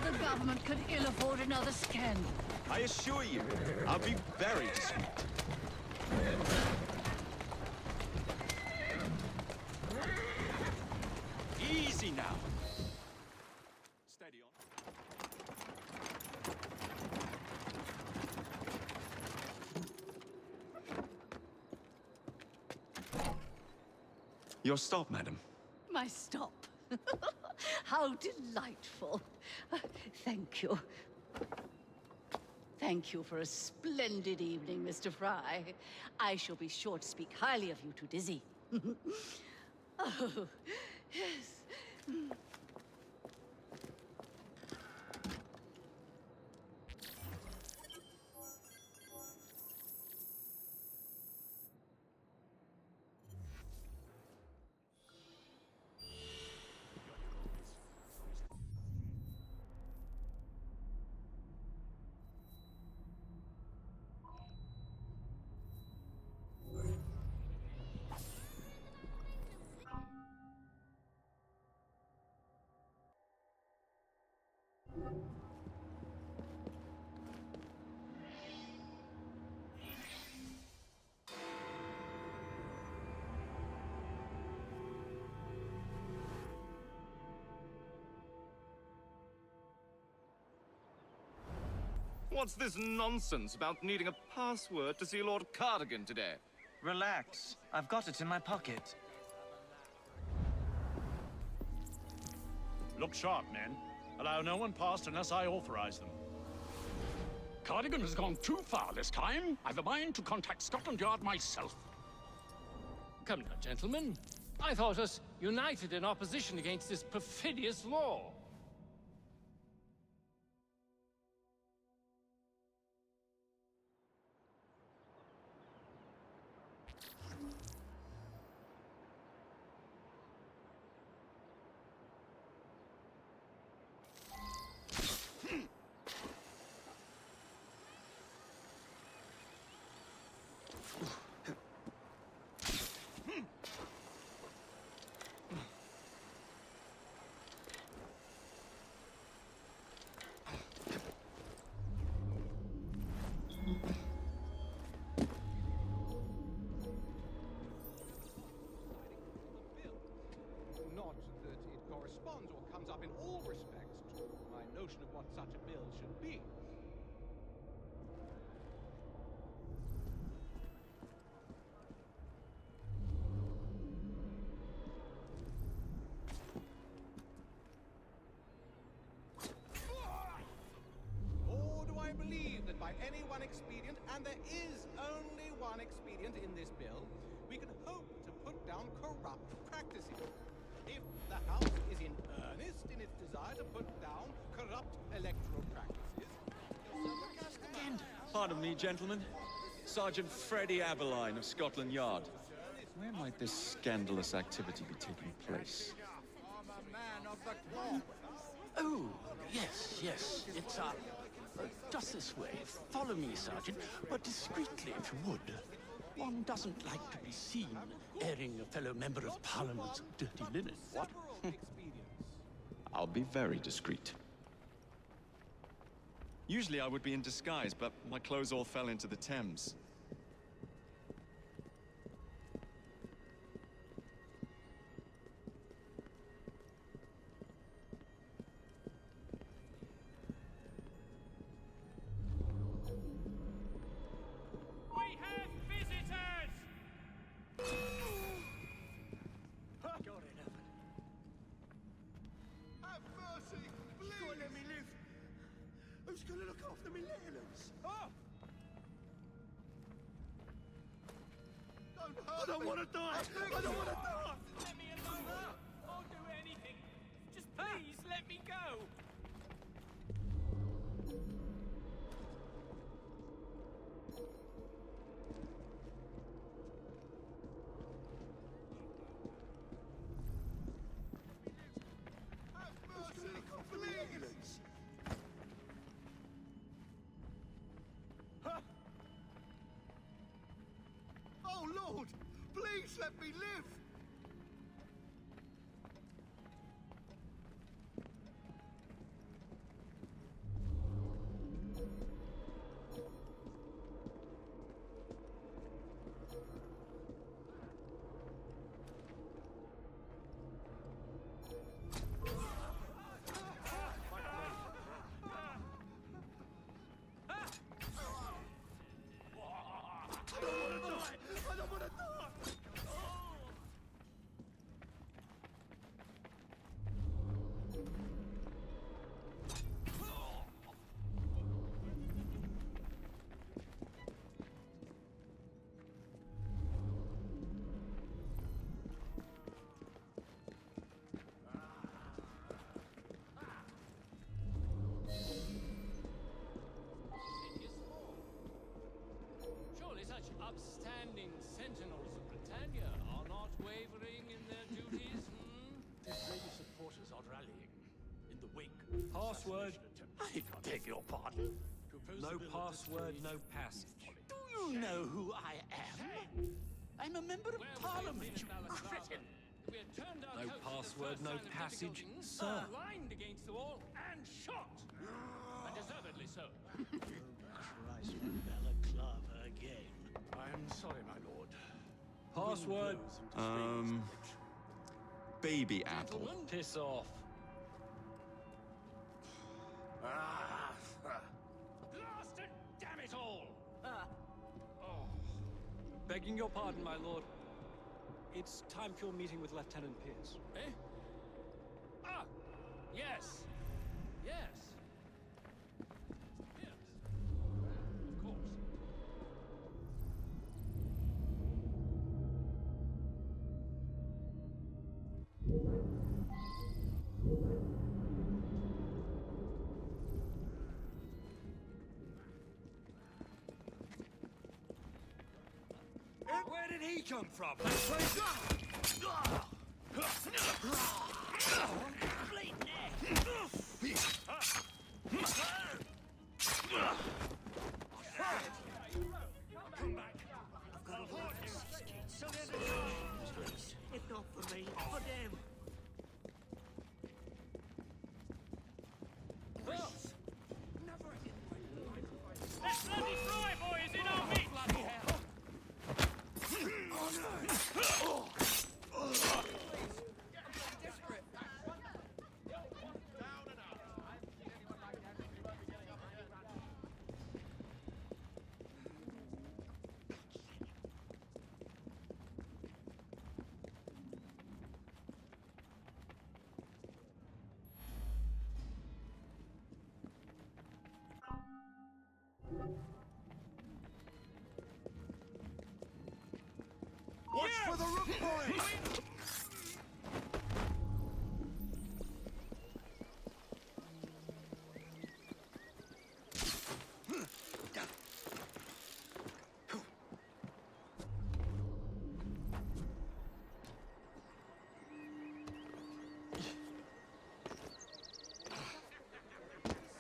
The government could ill afford another scandal. I assure you, I'll be very discreet. Easy now. Steady on. Your stop, madam. My stop. How delightful. Thank you. Thank you for a splendid evening, Mr. Fry. I shall be sure to speak highly of you to Dizzy. Oh, yes. What's this nonsense about needing a password to see Lord Cardigan today? Relax. I've got it in my pocket. Look sharp, men. Allow no one past unless I authorize them. Cardigan has gone too far this time. I've a mind to contact Scotland Yard myself. Come now, gentlemen. I thought us united in opposition against this perfidious law. Not that it corresponds or comes up in all respects to my notion of what such a bill should be. Or do I believe that by any one expedient, and there is only one expedient in this bill, we can hope to put down corrupt practices? If the House is in earnest in its desire to put down corrupt electoral practices, Pardon me, gentlemen. Sergeant Freddie Aberline of Scotland Yard. Where might this scandalous activity be taking place? Oh, yes, yes. It's, just this way. Follow me, Sergeant, but discreetly, if you would. One doesn't like to be seen airing a fellow member of Parliament's dirty linen, what? I'll be very discreet. Usually I would be in disguise, but my clothes all fell into the Thames. We have visitors! Have mercy, please! God, let me live! Who's gonna look after me littlers? Oh! Don't hurt me! I don't wanna die! I don't wanna die! Let me alone! I'll do anything. Just please let me go! Have mercy, please! Huh? Oh, Lord! Please let me live! upstanding sentinels of Britannia are not wavering in their duties, Israeli supporters are rallying in the wake of Password. I beg your pardon? No password, no passage. Do you know who I am? I'm a member of parliament, you cretin! We had turned our No coats password, in the no first sign of passage, difficulty, sir. lined against the wall and shot. And deservedly so. Christ, balaclava again. I'm sorry, my lord. Password. Baby apple. Gentlemen, Piss off. blast and damn it all! Begging your pardon, my lord. It's time for your meeting with Lieutenant Pierce. Eh? Ah! Yes! Yes! Yes. Of course. Where did he come from? Come back. I've got a word for please. If not for me, for them. Let's bloody fry, boys, in our meat! Bloody hell! Watch for the rook point!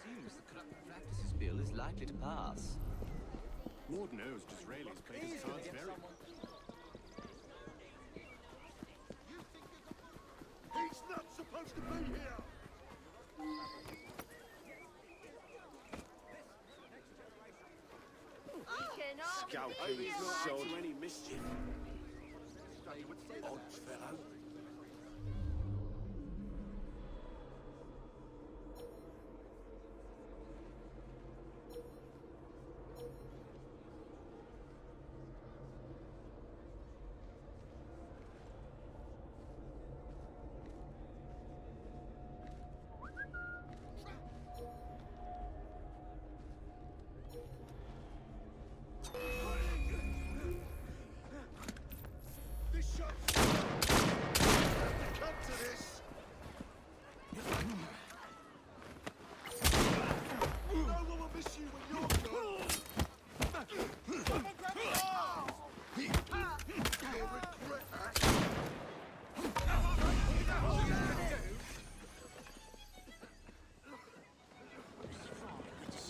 Seems the corrupt practices bill is likely to pass. Lord knows Disraeli's played his cards very well. He's not supposed to be here! Scalping sod. To any mischief. Odd fellow. This shot's come to this. No one will miss you when you're gone. Someone grab his arm! You'll regret that.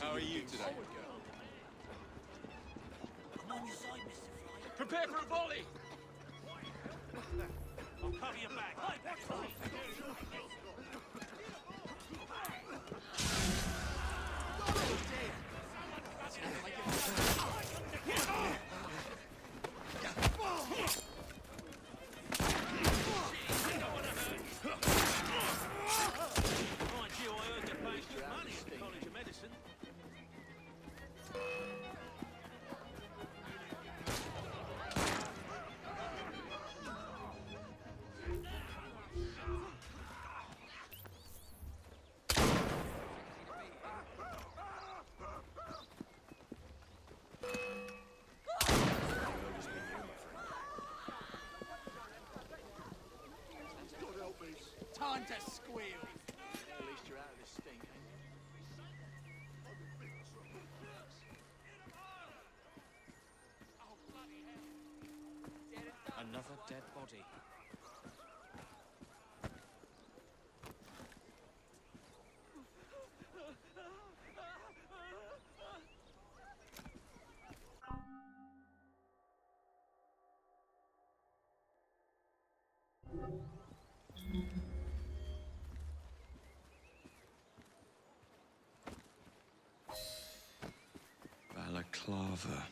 How are you today? I'm on your side, Mr. Fry. Prepare for a volley! I'll cover your back. Hey, what's wrong? Mind you, I heard you paid good money at the College of Medicine. Another dead body. Balaclava.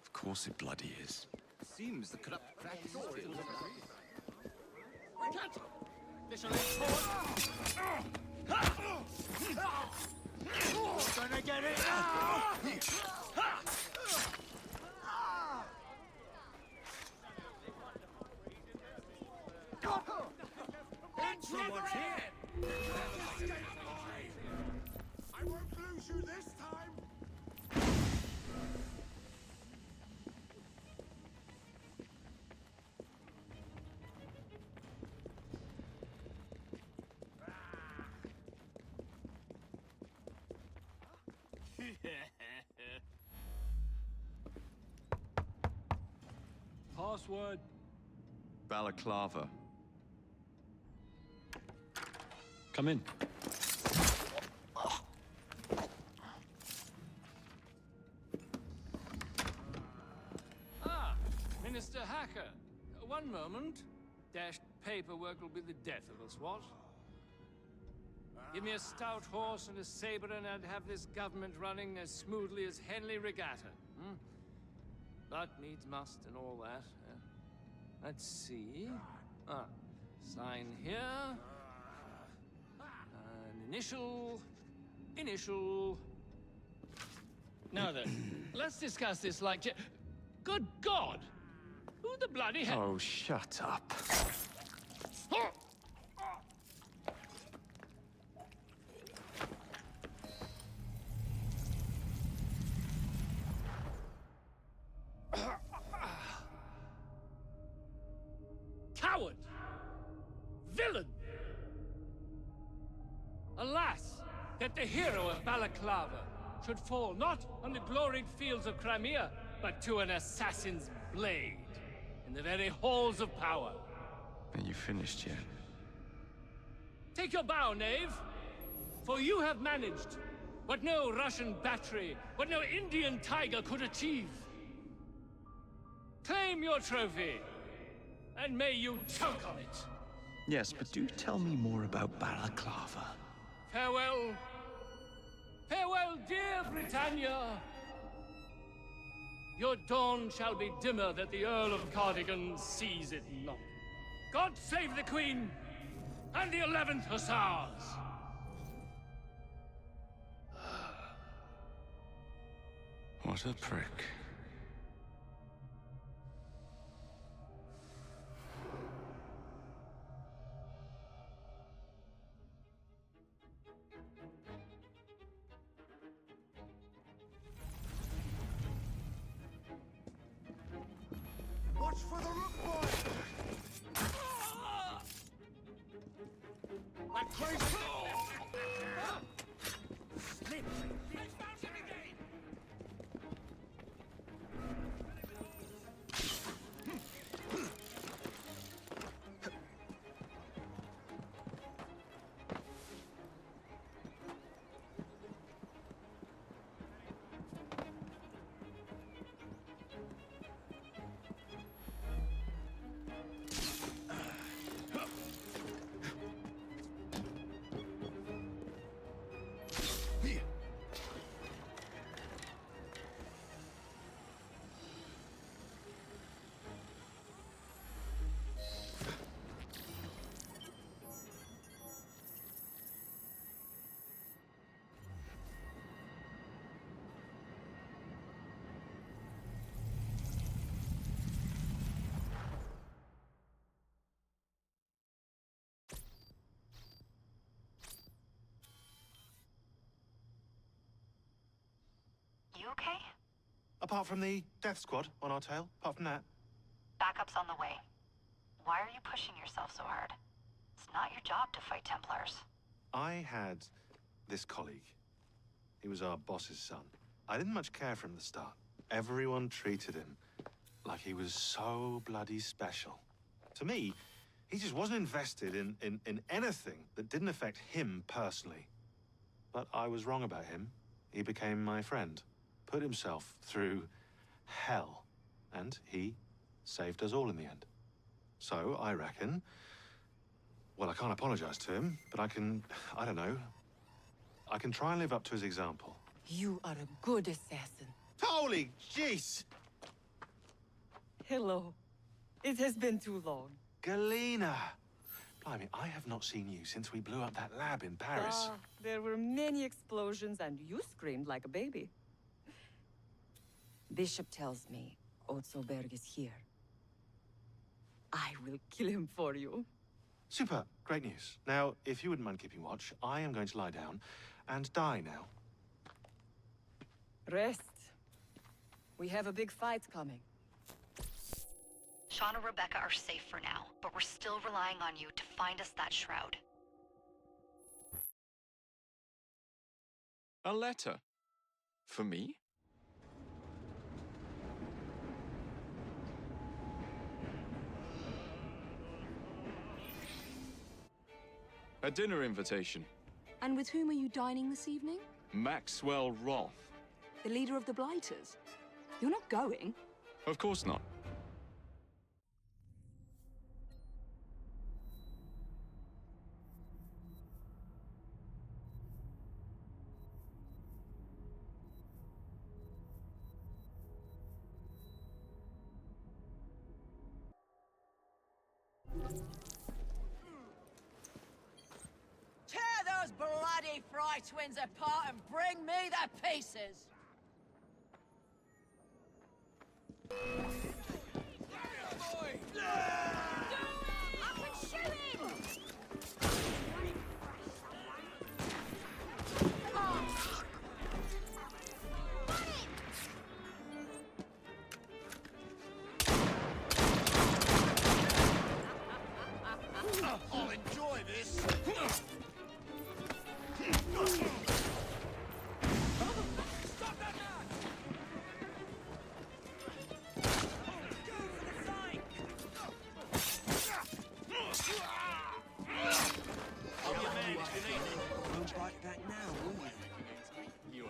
Of course it bloody is. Seems the corrupt practice is still Gonna get it now! Someone's here! I won't lose you this time! Password. Balaclava. Come in. Ah, Minister Hacker. One moment. Dashed paperwork will be the death of us, what? Give me a stout horse and a saber and I'd have this government running as smoothly as Henley Regatta. Hmm? But needs must and all that. Let's see. Ah, sign here. An initial. Initial. Now then, let's discuss this like... Good God! Who the bloody hell... Oh, shut up. Coward! Villain! Alas, that the hero of Balaclava should fall not on the gloried fields of Crimea, but to an assassin's blade in the very halls of power. Are you finished yet? Take your bow, knave, for you have managed what no Russian battery, what no Indian tiger could achieve. Claim your trophy, and may you choke on it. Yes, but do tell me more about Balaclava. Farewell. Farewell, dear Britannia. Your dawn shall be dimmer that the Earl of Cardigan sees it not. God save the Queen and the 11th Hussars! What a prick. Watch for the rook boy! That crazy... Slip! You okay? Apart from the death squad on our tail, apart from that. Backup's on the way. Why are you pushing yourself so hard? It's not your job to fight Templars. I had this colleague. He was our boss's son. I didn't much care for him at the start. Everyone treated him like he was so bloody special. To me, he just wasn't invested in anything that didn't affect him personally. But I was wrong about him. He became my friend, put himself through hell, and he saved us all in the end. So, I reckon... Well, I can't apologize to him, but I don't know. I can try and live up to his example. You are a good assassin. Holy jeez! Hello. It has been too long. Galena! Blimey, I have not seen you since we blew up that lab in Paris. There were many explosions and you screamed like a baby. Bishop tells me Otzoberg is here. I will kill him for you. Super. Great news. Now, if you wouldn't mind keeping watch, I am going to lie down and die now. Rest. We have a big fight coming. Sean and Rebecca are safe for now, but we're still relying on you to find us that shroud. A letter? For me? A dinner invitation. And with whom are you dining this evening? Maxwell Roth. The leader of the Blighters. You're not going? Of course not. Tear those bloody Fry twins apart and bring me their pieces! Up and shoot him! I'll enjoy this. Won't bite back now, will you?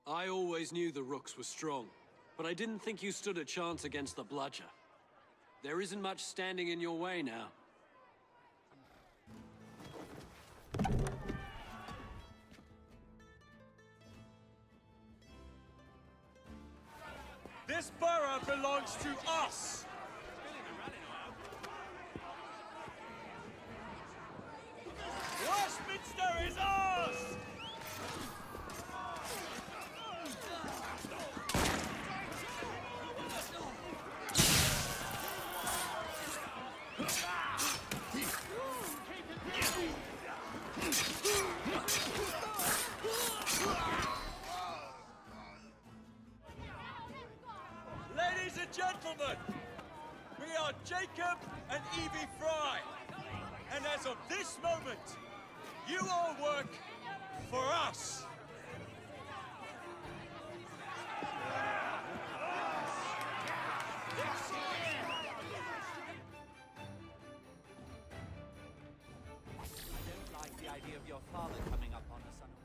I always knew the Rooks were strong, but I didn't think you stood a chance against the Bludger. There isn't much standing in your way now. This borough belongs to us! Westminster is ours! and gentlemen, we are Jacob and Evie Fry. And as of this moment, you all work for us. I don't like the idea of your father coming up on us unaware.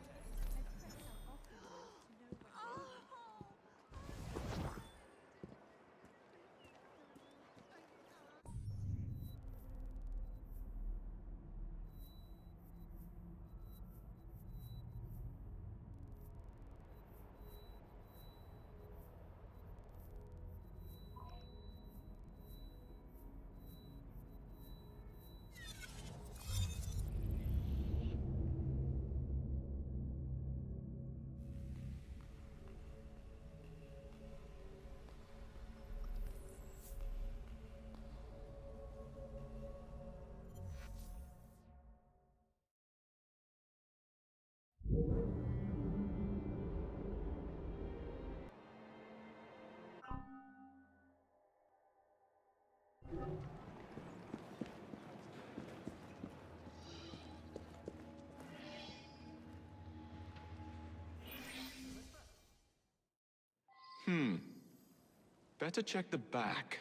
Better check the back.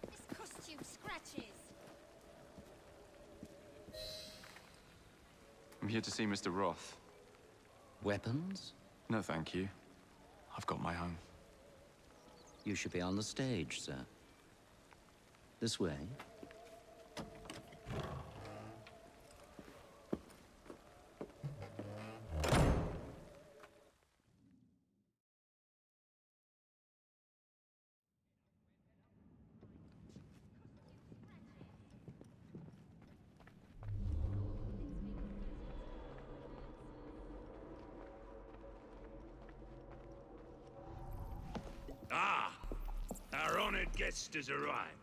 This costume scratches. I'm here to see Mr. Roth. Weapons? No, thank you. I've got my own. You should be on the stage, sir. This way. Ah! Our honored guest has arrived.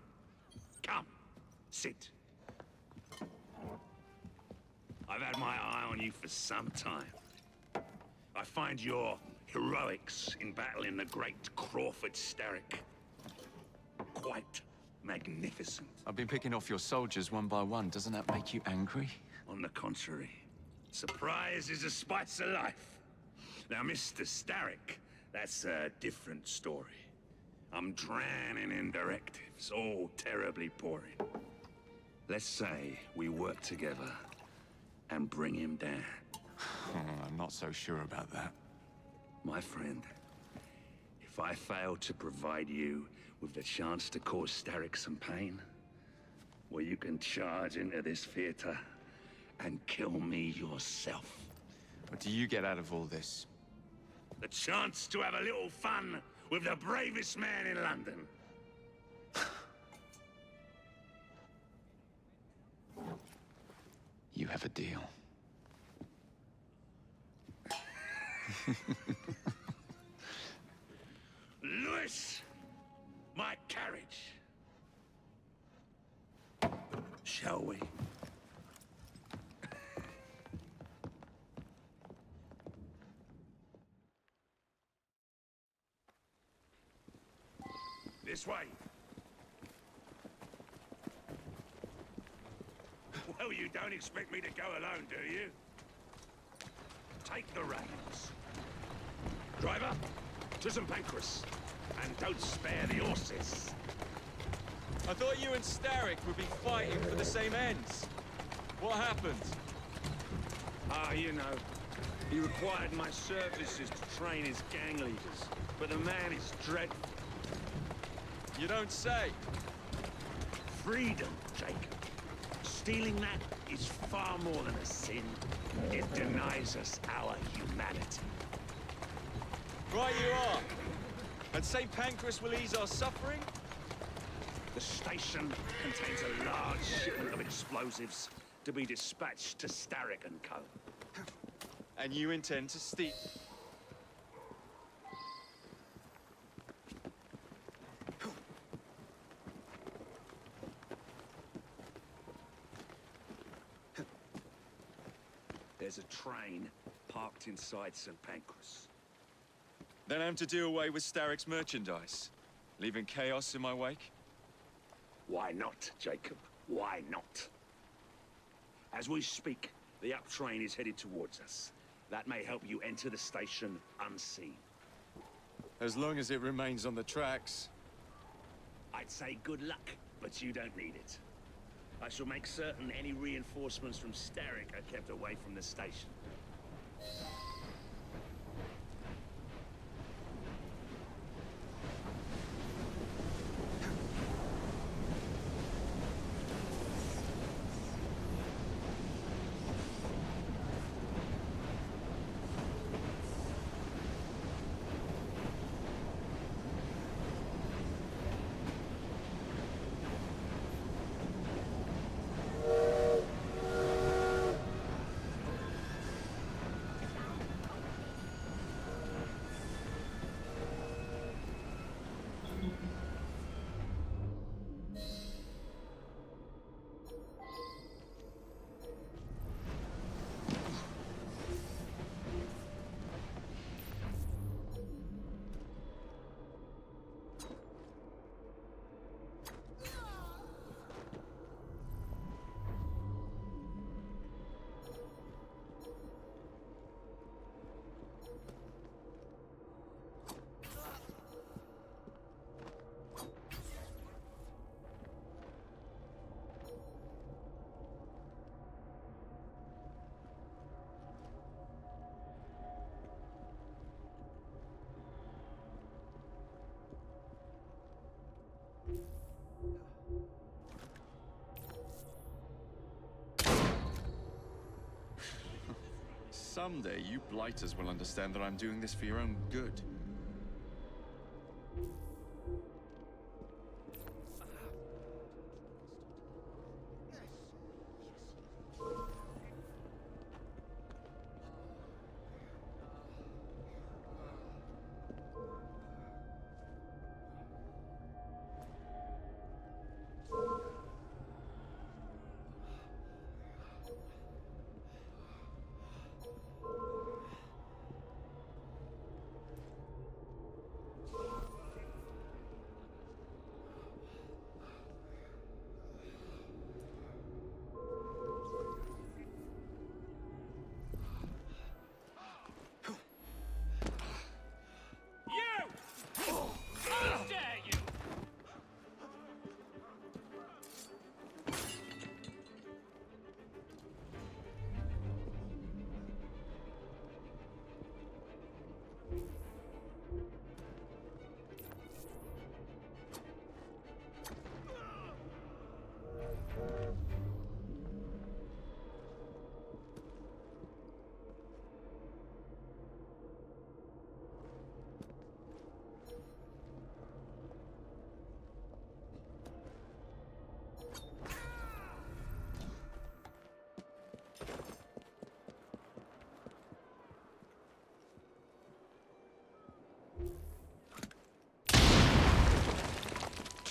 Come, sit. I've had my eye on you for some time. I find your heroics in battling the great Crawford Starrick quite magnificent. I've been picking off your soldiers one by one. Doesn't that make you angry? On the contrary, surprise is a spice of life. Now, Mr. Starrick, that's a different story. I'm drowning in directives, all terribly boring. Let's say we work together and bring him down. I'm not so sure about that. My friend, if I fail to provide you with the chance to cause Starrick some pain, well, you can charge into this theater and kill me yourself. What do you get out of all this? The chance to have a little fun with the bravest man in London. You have a deal. Lewis, my carriage. Shall we? This way. Well, you don't expect me to go alone, do you? Take the reins. Driver, to St. Pancras. And don't spare the horses. I thought you and Starrick would be fighting for the same ends. What happened? Ah, you know. He required my services to train his gang leaders. But the man is dreadful. You don't say. Freedom, Jacob. Stealing that is far more than a sin. It denies us our humanity. Right you are. And St. Pancras will ease our suffering? The station contains a large shipment of explosives to be dispatched to Starrick and Co. And you intend to steal? there's a train parked inside St. Pancras. Then I'm to do away with Starrick's merchandise, leaving chaos in my wake? Why not, Jacob? Why not? As we speak, the up train is headed towards us. That may help you enter the station unseen. As long as it remains on the tracks. I'd say good luck, but you don't need it. I shall make certain any reinforcements from Starrick are kept away from the station. Someday, you blighters will understand that I'm doing this for your own good.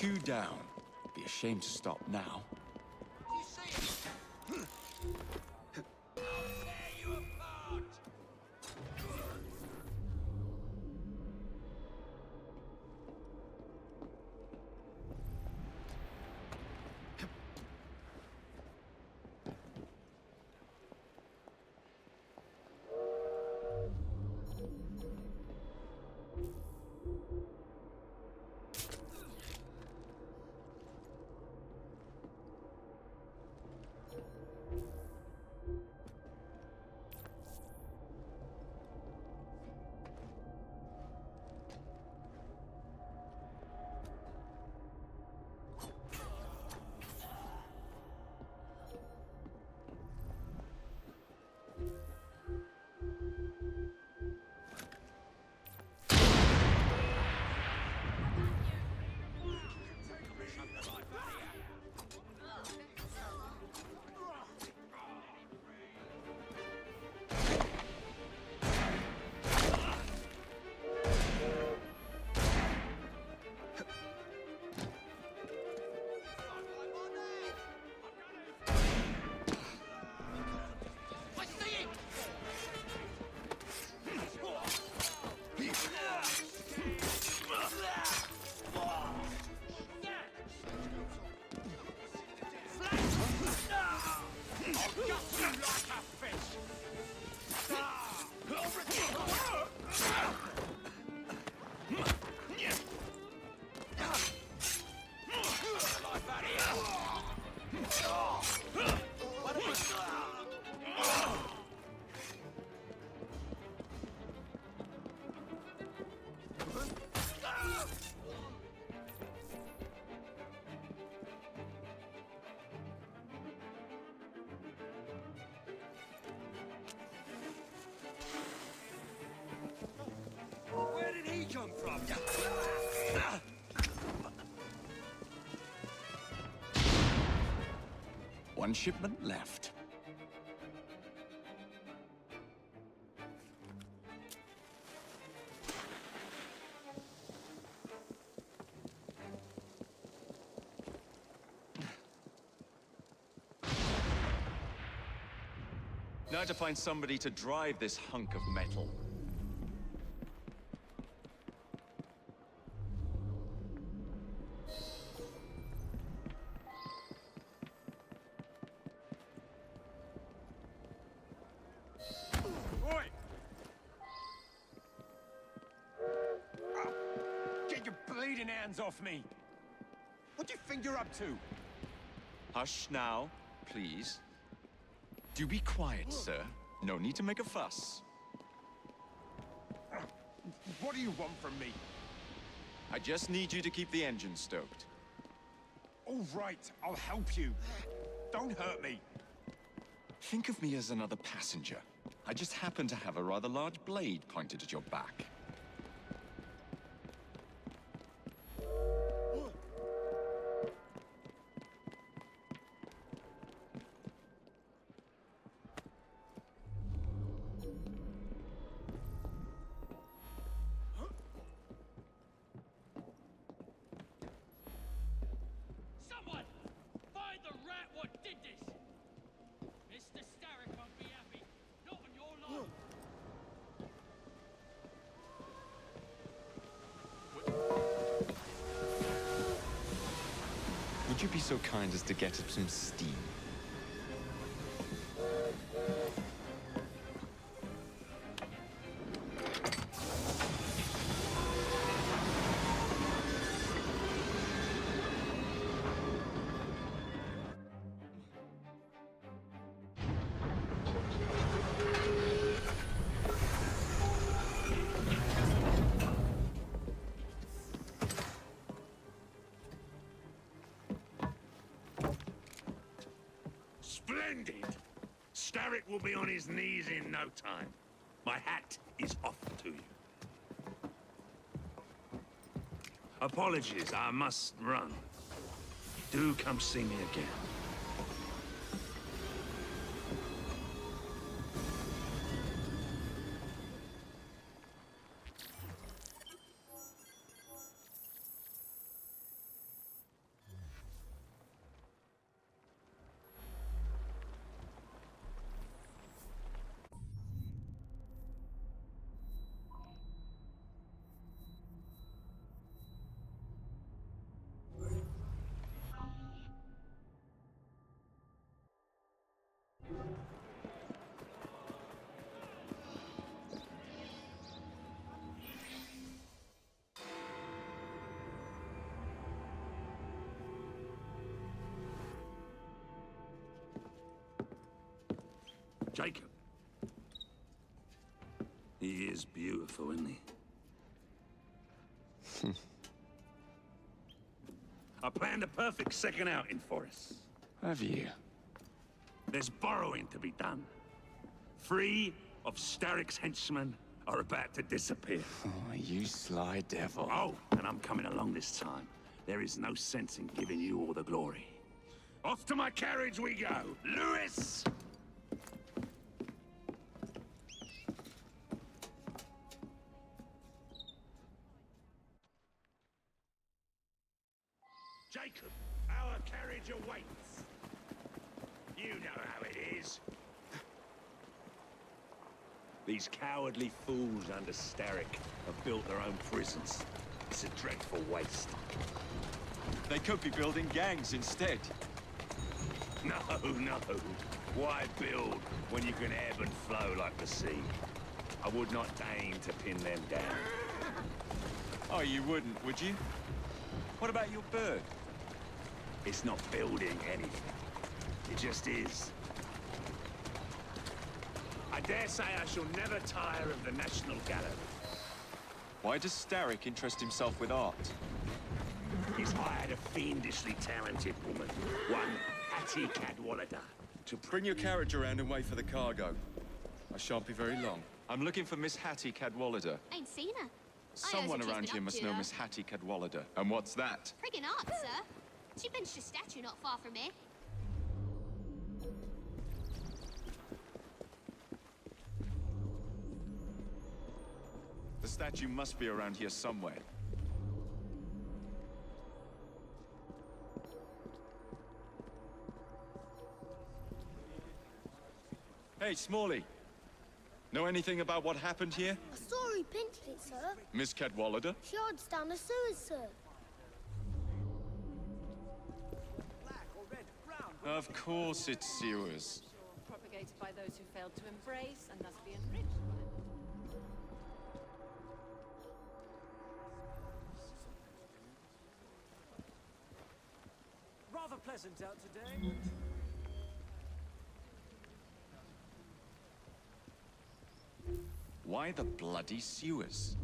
Two down. Be ashamed to stop now. Where did he come from? One shipment left. Now to find somebody to drive this hunk of metal. Oi! Get your bleeding hands off me! What do you think you're up to? Hush now, please. Do be quiet, sir. No need to make a fuss. What do you want from me? I just need you to keep the engine stoked. All right, I'll help you. Don't hurt me. Think of me as another passenger. I just happen to have a rather large blade pointed at your back. Someone! Find the rat what did this! Mr. Starrick won't be happy. Not on your life. Would you be so kind as to get up some steam? Splendid! Starrick will be on his knees in no time. My hat is off to you. Apologies, I must run. Do come see me again. Jacob. He is beautiful, isn't he? I planned a perfect second outing for us. Have you? There's borrowing to be done. 3 of Starrick's henchmen are about to disappear. Oh, you sly devil. Oh, and I'm coming along this time. There is no sense in giving you all the glory. Off to my carriage we go. Lewis! Jacob, our carriage awaits. You know how it is. These cowardly fools under Starrick have built their own prisons. It's a dreadful waste. They could be building gangs instead. No, no. Why build when you can ebb and flow like the sea? I would not deign to pin them down. Oh, you wouldn't, would you? What about your bird? It's not building anything. It just is. I dare say I shall never tire of the National Gallery. Why does Starrick interest himself with art? He's hired a fiendishly talented woman, one Hattie Cadwallader, to bring your carriage around and wait for the cargo. I shan't be very long. I'm looking for Miss Hattie Cadwallader. Ain't seen her. Someone around here must know Miss Hattie Cadwallader. And what's that? Friggin' art, sir. She benched a statue not far from here. The statue must be around here somewhere. Hey, Smalley. Know anything about what happened here? I saw who pinched it, sir. Miss Cadwallader? She hides down the sewers, sir. Of course it's sewers. Propagated by those who failed to embrace and thus be enriched by them. Rather pleasant out today. Why the bloody sewers?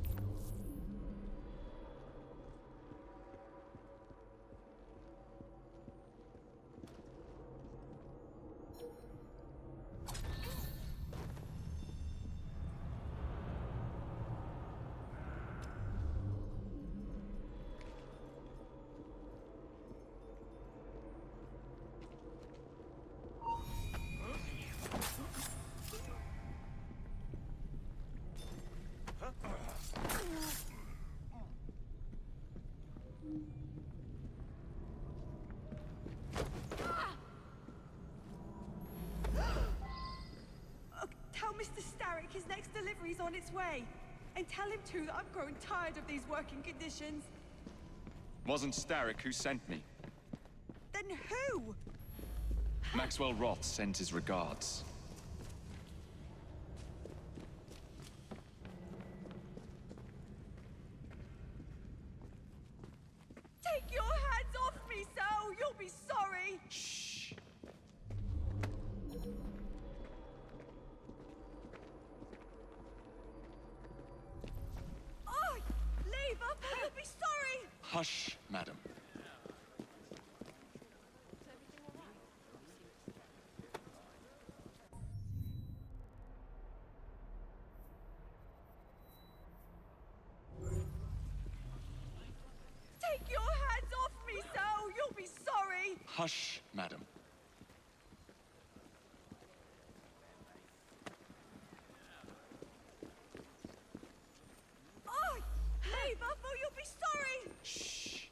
Tell Mr. Starrick his next delivery's on its way. And tell him too that I'm growing tired of these working conditions. Wasn't Starrick who sent me. Then who? Maxwell Roth sent his regards. Take your hands off me, Sal! You'll be sorry! Shh. Oh! Leave her, or you'll be sorry! Hush, madam. Take your hands off me, Sal! You'll be sorry! Hush, madam. Oh! Leave her, or you'll be sorry! Shh.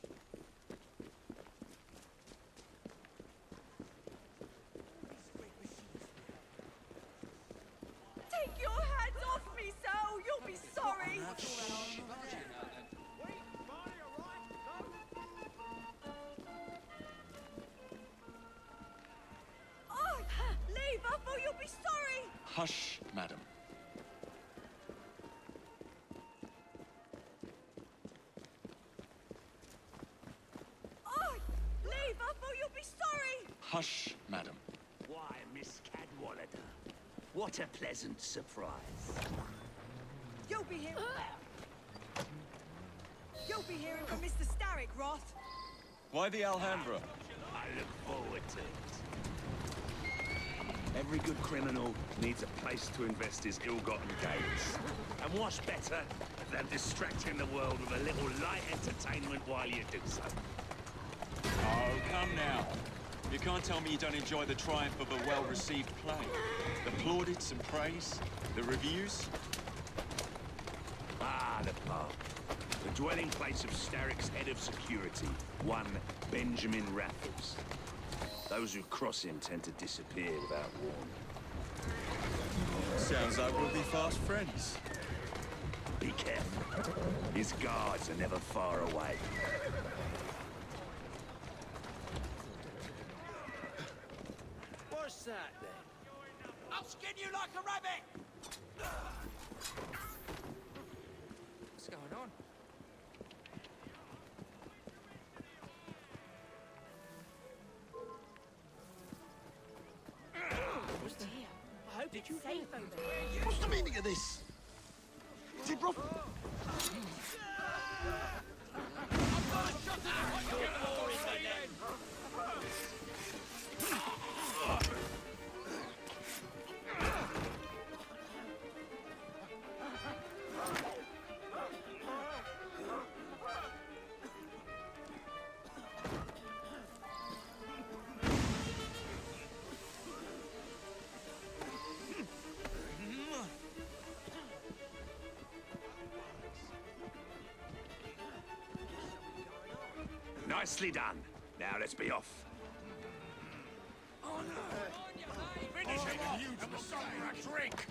Take your hands off me, Sal! You'll be sorry! Oh! Leave her, or you'll be sorry! Hush, madam. Oh! Leave her, or you'll be sorry! Hush, madam. Why, Miss Cadwallader? What a pleasant surprise. You'll be hearing... You'll be hearing from Mr. Starrick, Roth. Why the Alhambra? I look forward to it. Every good criminal needs a place to invest his ill-gotten gains. And what's better than distracting the world with a little light entertainment while you do so? Oh, come now. You can't tell me you don't enjoy the triumph of a well-received play. The plaudits and praise, the reviews. Ah, the park. The dwelling place of Starrick's head of security, one Benjamin Raffles. Those who cross him tend to disappear without warning. Sounds like we'll be fast friends. Be careful. His guards are never far away. What's that then? I'll skin you like a rabbit! It's safe over there. What's the meaning of this? Tibroff? Nicely done. Now let's be off. Oh no! Finish it and use the sun for a drink!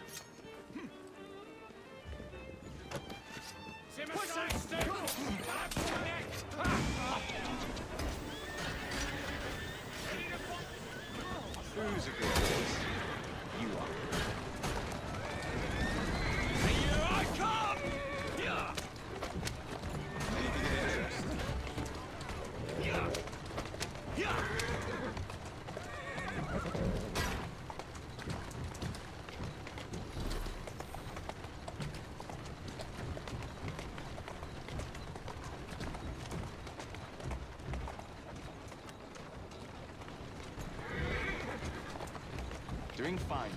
Who's a good horse? You are. Here I come! Yeah! Anything of interest? Yeah! Yeah! Doing fine.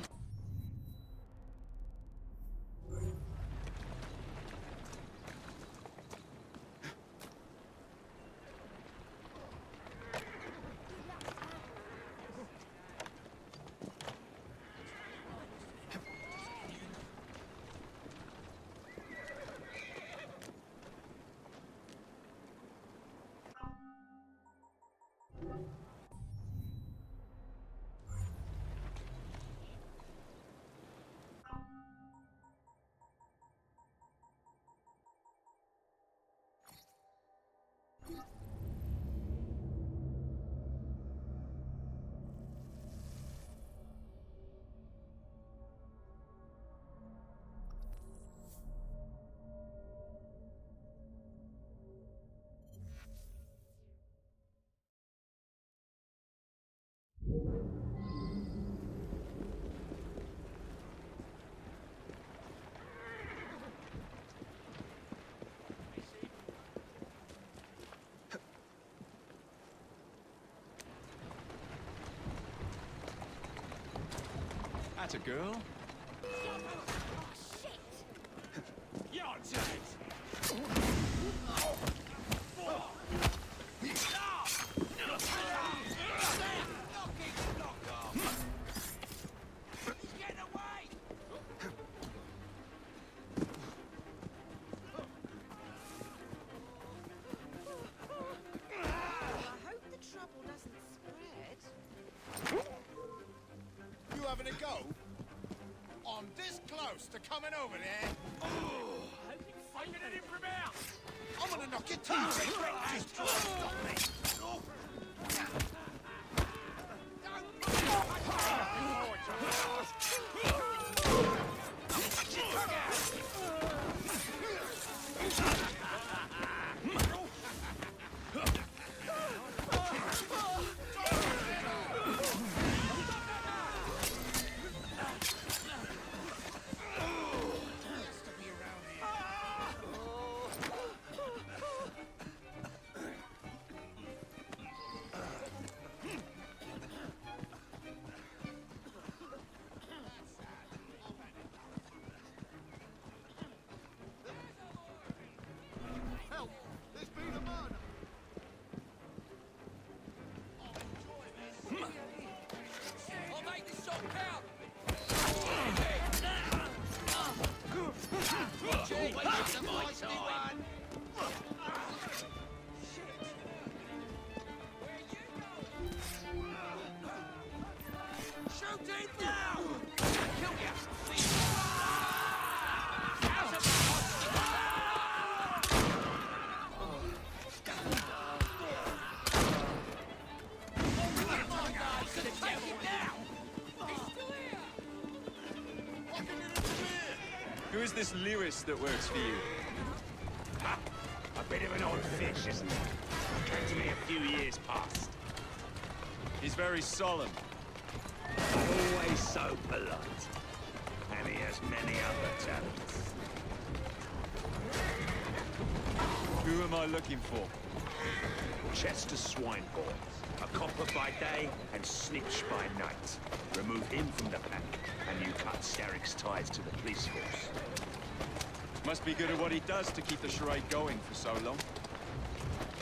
That's a girl. You're dead! You having a go? I'm this close to coming over there. I'm gonna hit from out! I'm gonna knock your teeth in. Just try to stop me. Help! There's been a murder! I'll make this shot count! Shoot him now! Kill ya! Who is this lyrist that works for you? Ha! A bit of an odd fish, isn't he? Came to me a few years past. He's very solemn. Always so polite. and he has many other talents. Who am I looking for? Chester Swineboard. A copper by day and snitch by night. Remove him from the pack, and you cut Starrick's ties to the police force. Must be good at what he does to keep the charade going for so long.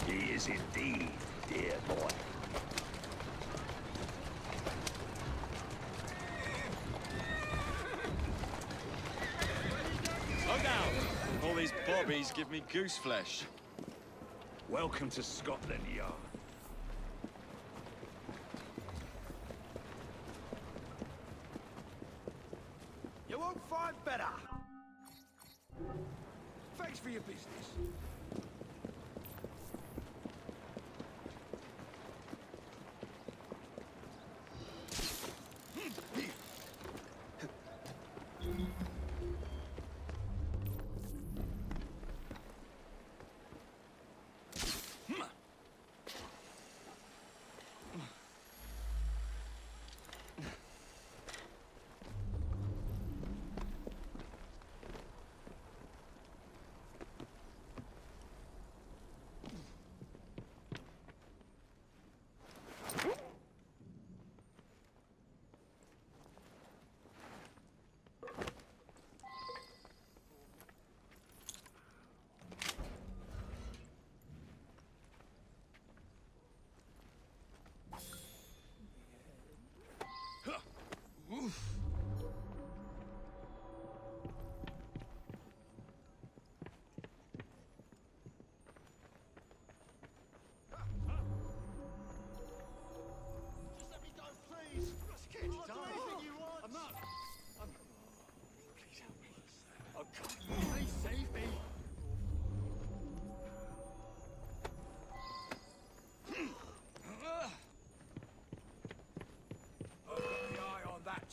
He is indeed, dear boy. Slow down! All these bobbies give me goose flesh. Welcome to Scotland Yard. You won't find better. Thanks for your business.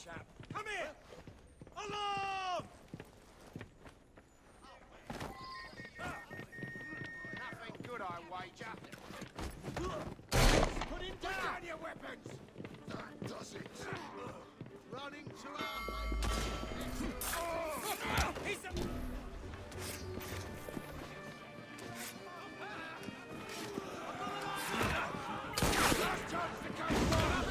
Chap. Come here! Along! Nothing good, I wager. Put him down! Your weapons! That does it. Running to our... He's a... Last chance to come forward!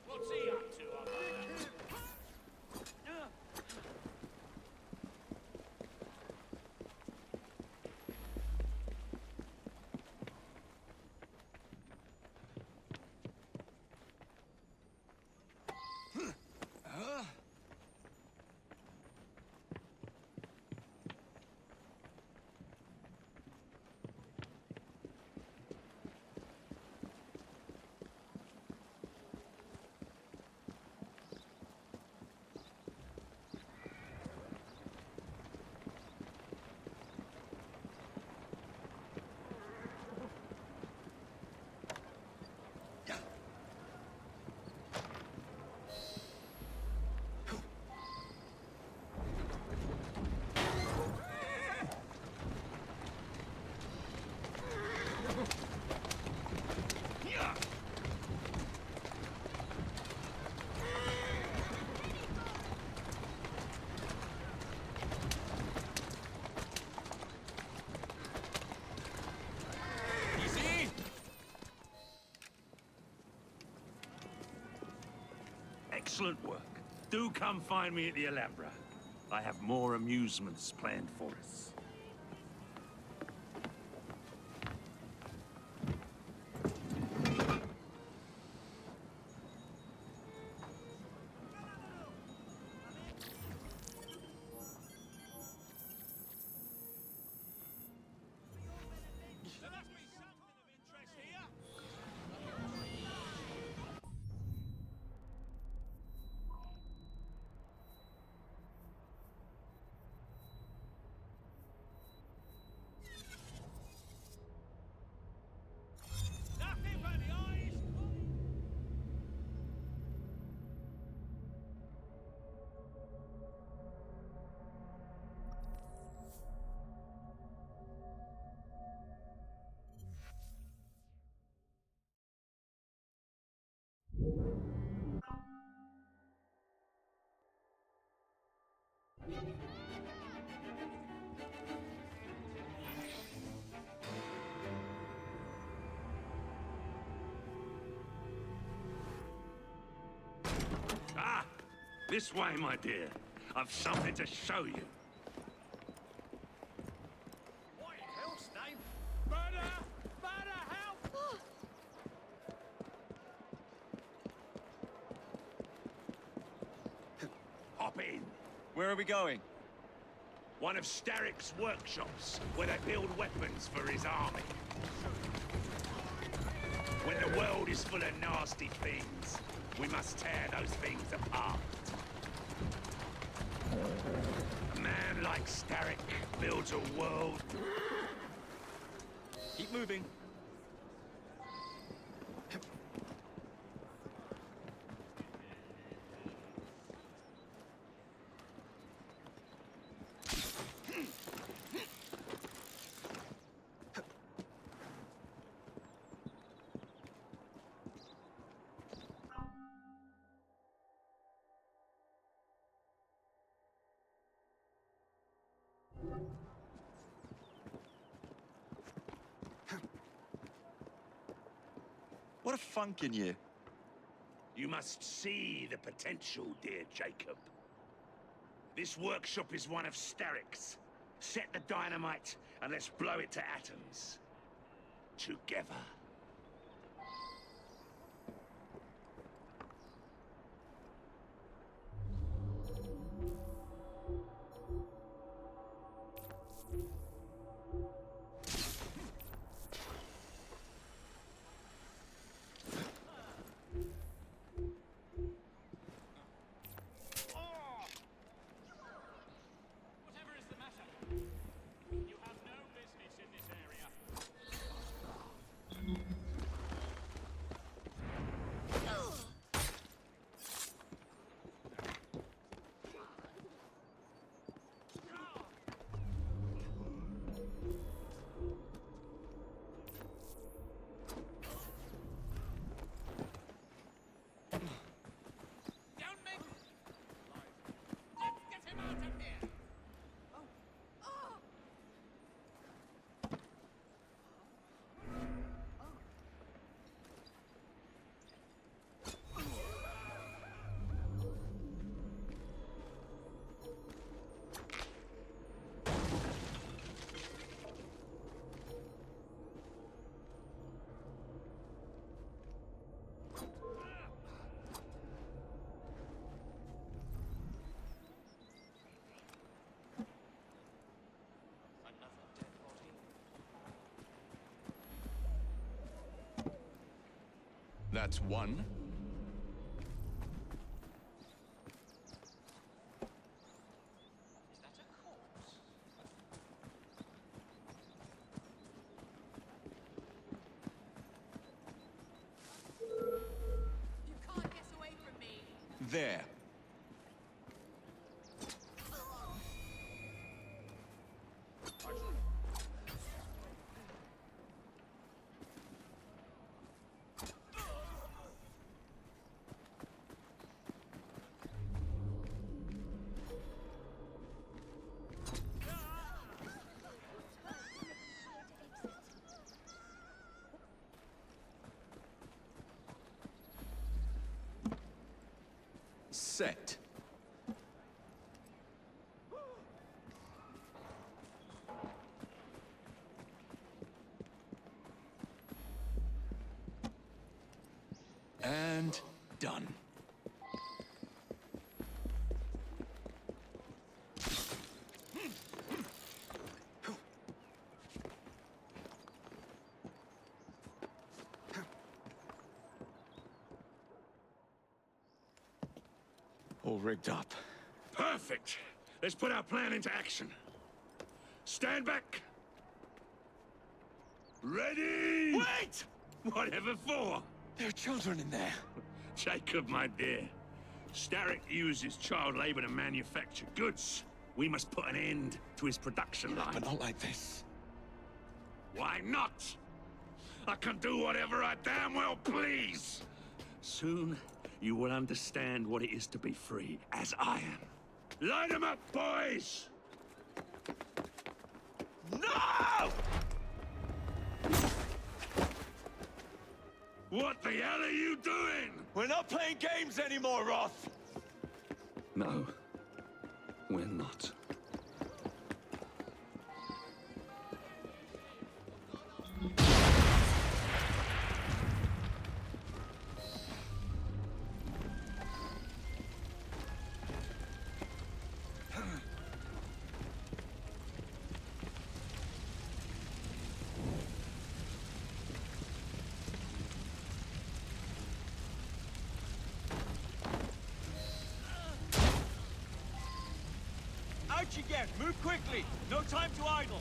What's he up to, I wonder? Excellent work. Do come find me at the Alhambra. I have more amusements planned for us. This way, my dear. I've something to show you. What in hell's name? Murder! Murder! Help! Hop in. Where are we going? One of Starrick's workshops, where they build weapons for his army. When the world is full of nasty things, we must tear those things apart. A man like Starrick builds a world... Keep moving. What a funk in you. You must see the potential, dear Jacob. This workshop is one of Starrick's. Set the dynamite and let's blow it to atoms. Together. Whatever is the matter? You have no business in this area. Don't make... Let's get him out of here! That's one. You can't get away from me. There. Set. And done. All rigged up. Perfect. Let's put our plan into action. Stand back. Ready? Wait! Whatever for? There are children in there. Jacob, my dear. Starrick uses child labor to manufacture goods. We must put an end to his production line. But not like this. Why not? I can do whatever I damn well please. Soon, you will understand what it is to be free, as I am. Line them up, boys! No! What the hell are you doing? We're not playing games anymore, Roth. No, we're not. Out you get! Move quickly! No time to idle!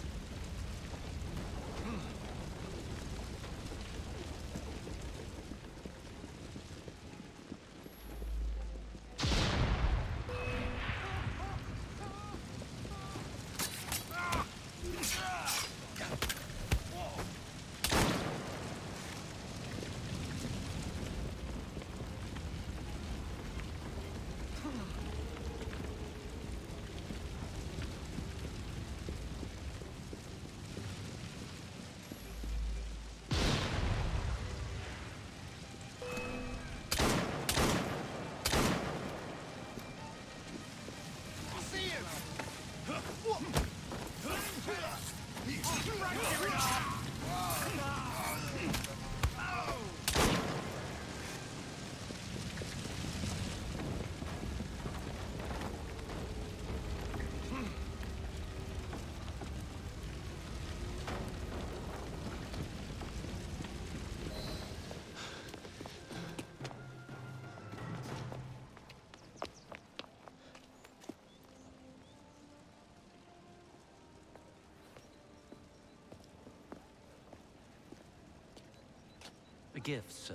A gift, sir,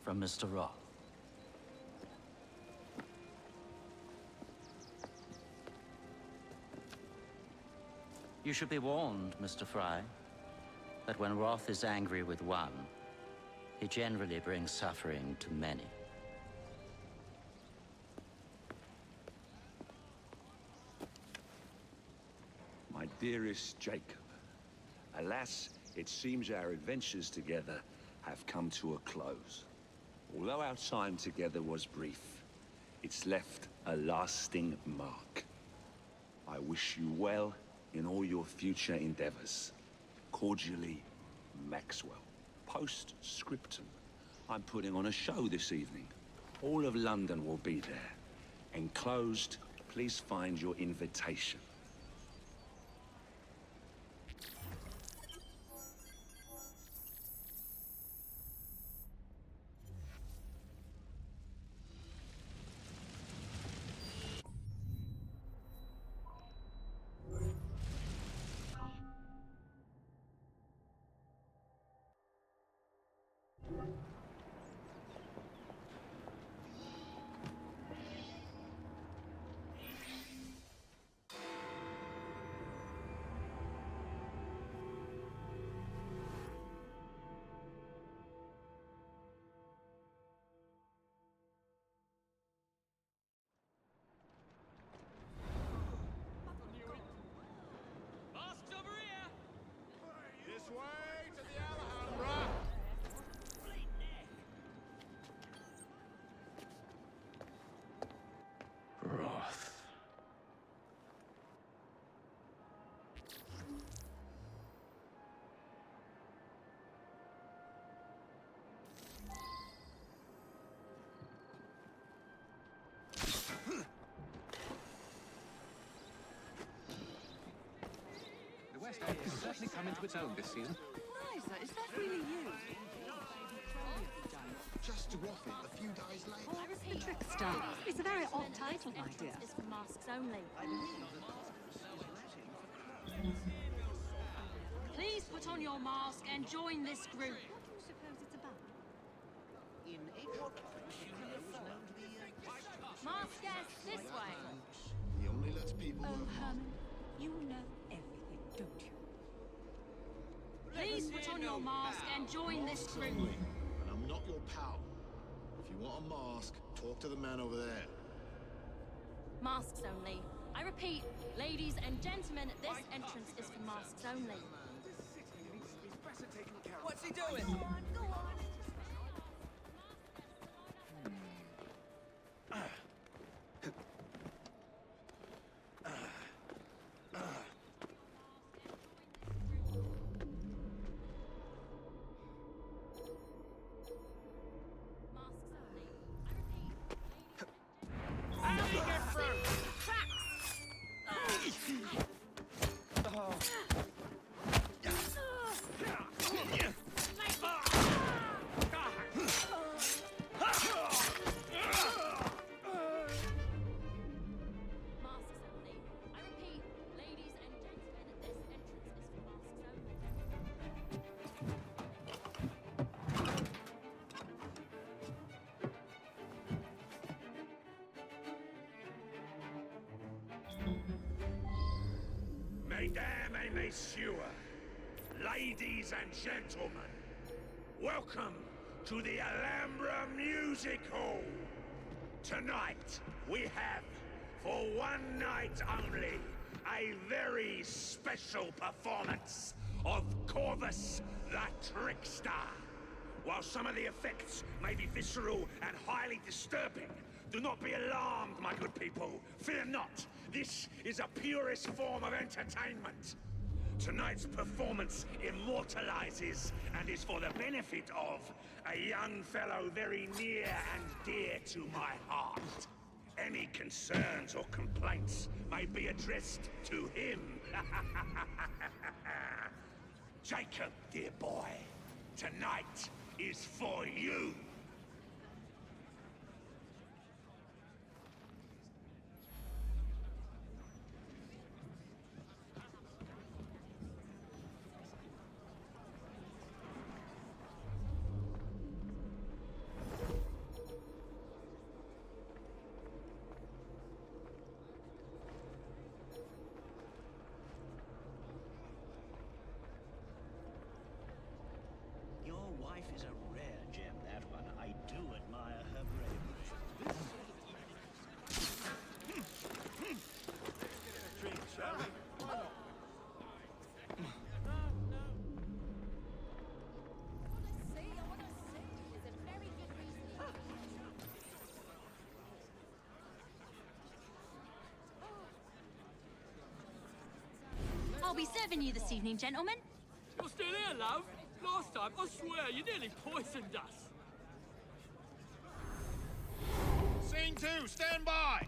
from Mr. Roth. You should be warned, Mr. Fry, that when Roth is angry with one, he generally brings suffering to many. My dearest Jacob, alas, it seems our adventures together have come to a close. Although our time together was brief, it's left a lasting mark. I wish you well in all your future endeavors. Cordially, Maxwell. Post-scriptum. I'm putting on a show this evening. All of London will be there. Enclosed, please find your invitation. This way to the Alhambra! Roth. The West End has certainly come into its own this season. Liza, is that really you? Just to off it a few days later. The Trickster. It's a very odd title, my dear. Is for masks only. Please put on your mask and join this group. What do you suppose it's about? Mask guests this way. He only lets people Oh, work. Herman, you know everything, don't you? Please put on your mask and join this group. Only, and I'm not your pal. If you want a mask, talk to the man over there. Masks only. I repeat, ladies and gentlemen, this entrance is for masks only. What's he doing? Go on, go on. Mesdames et messieurs, ladies and gentlemen, welcome to the Alhambra Music Hall. Tonight, we have, for one night only, a very special performance of Corvus the Trickster. While some of the effects may be visceral and highly disturbing, do not be alarmed, my good people. Fear not. This is a purest form of entertainment. Tonight's performance immortalizes and is for the benefit of a young fellow very near and dear to my heart. Any concerns or complaints may be addressed to him. Jacob, dear boy, tonight is for you. Your wife is a rare gem, that one. I do admire her bravery. Drink, shall we? Why not? I'll be serving you this evening, gentlemen. You're still here, love? Last time, I swear, you nearly poisoned us. Scene 2, stand by!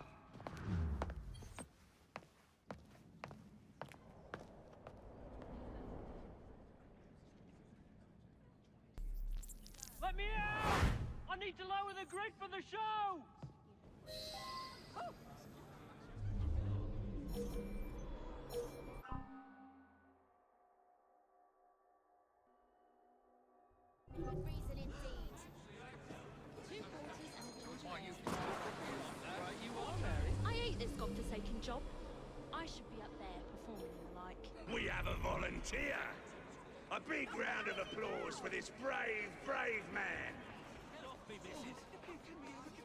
Let me out! I need to lower the grid for the show! Good reason indeed. 2 quarters and a ginger ale. You are, Mary. I hate this godforsaken job. I should be up there performing and the like. We have a volunteer. A big round of applause for this brave, brave man.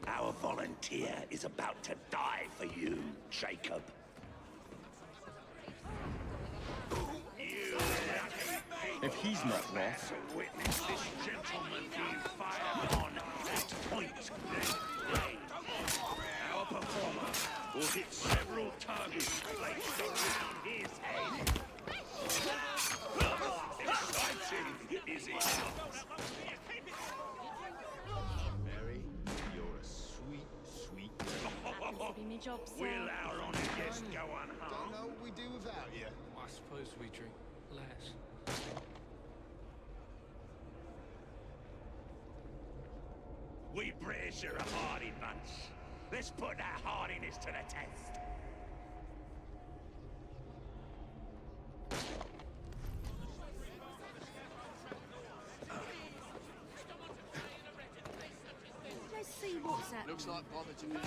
Our volunteer is about to die for you, Jacob. You If he's not lost, to witness this gentleman being fired on at point blank range. Our performer will hit several targets placed around his head. Exciting, is it not? Mary, you're a sweet, sweet Happens to be my job, sir. Will our honoured guest go Don't unharmed? know what we do without you. I suppose we drink less. We British are a hardy bunch. Let's put that hardiness to the test. Let's see what's happening. Looks like by the time...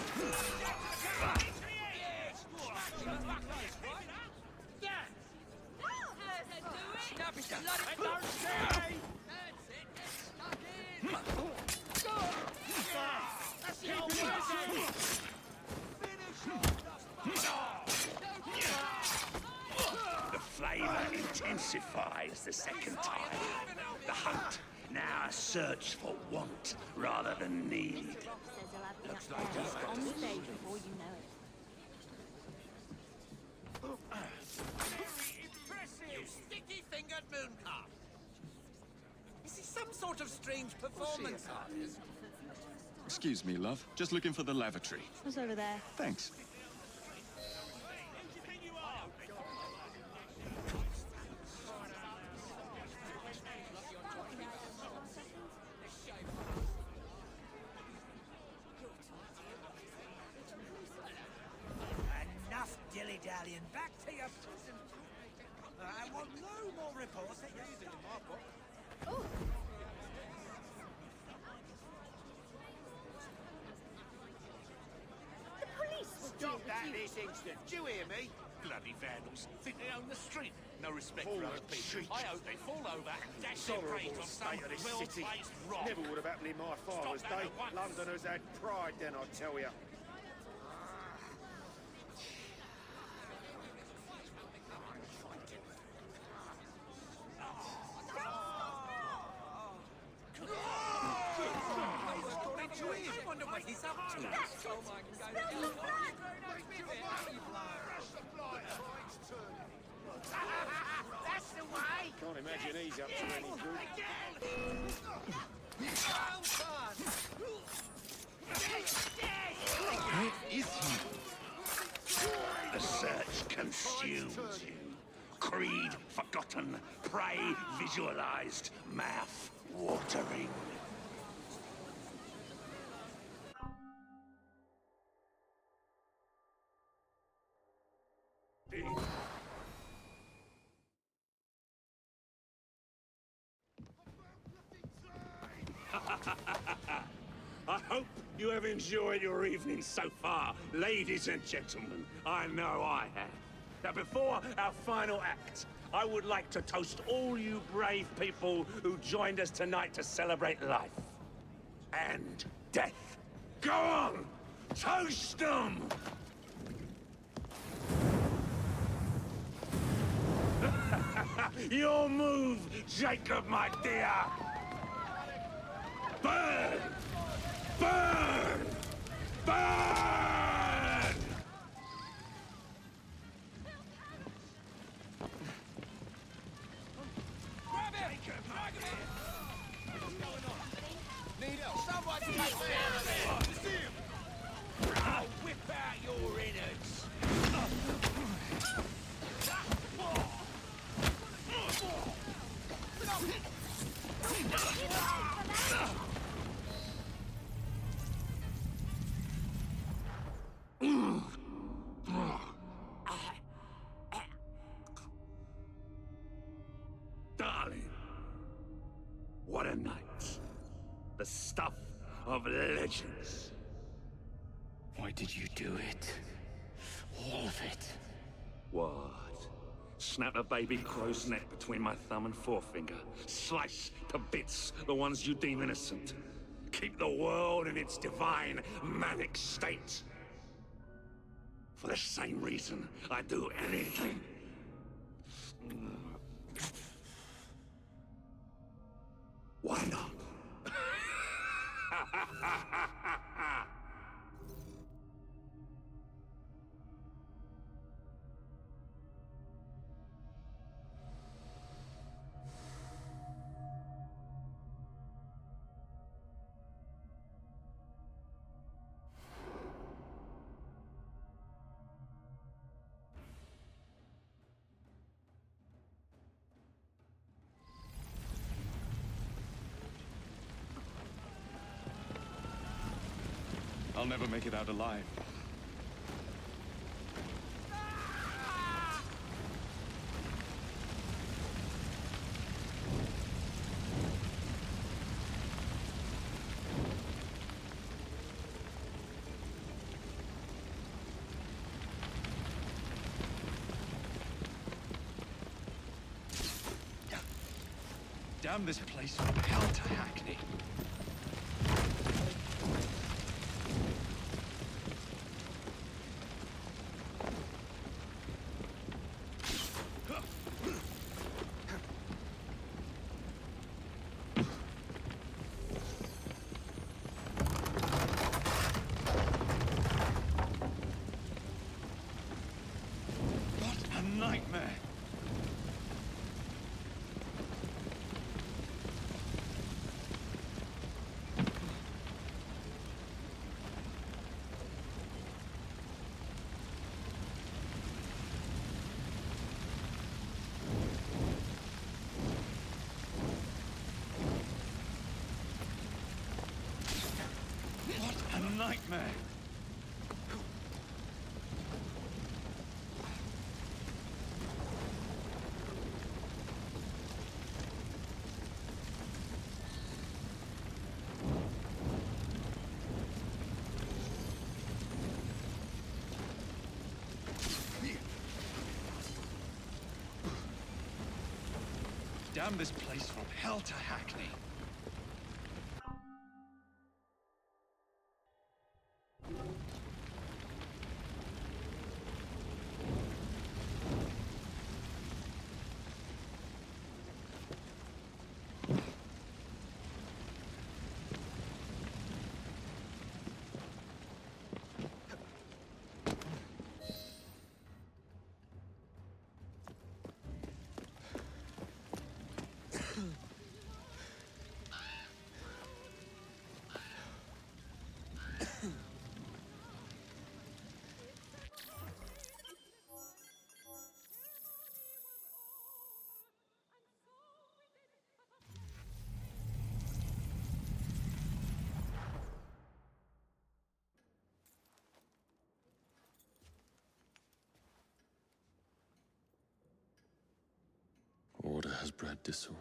The flavour intensifies the second time. The hunt, now a search for want rather than need. Says he'll have me up there on stage before you know it. You sticky-fingered mooncalf! This is some sort of strange performance artist. excuse me, love. Just looking for the lavatory. What's over there? Thanks. Enough dilly-dallying. Back to your prison. I want no more reports that you're using in my book. Oh, the police will deal Stop with that you. this instant. Do you hear me? Bloody vandals. Think they own the street. No respect for other people. I hope they fall over and dash their brains on some well-placed rock. Never would have happened in my father's Stop that day. at once. Londoners had pride then, I tell you. I wonder what he's up to. That's the way! Can't imagine he's up to any good. Where is he? The search consumes you. Creed forgotten, prey visualized, mouth watering. I hope you have enjoyed your evening so far, ladies and gentlemen. I know I have. Now, before our final act, I would like to toast all you brave people who joined us tonight to celebrate life and death. Go on! Toast them! Your move, Jacob, my dear! Burn! Burn! Burn! Grab him! Drag him in! What's going on? Need help? Someone take me out of there! See him! I'll whip out your innards! Darling, what a night. The stuff of legends. Why did you do it? All of it. What? Snap a baby crow's neck between my thumb and forefinger. Slice to bits the ones you deem innocent. Keep the world in its divine, manic state. For the same reason, I do anything. Why not? I'll never make it out alive. Damn this place from hell to Hackney. What a nightmare. What a nightmare. Damn this place from hell to Hackney. Order has bred disorder.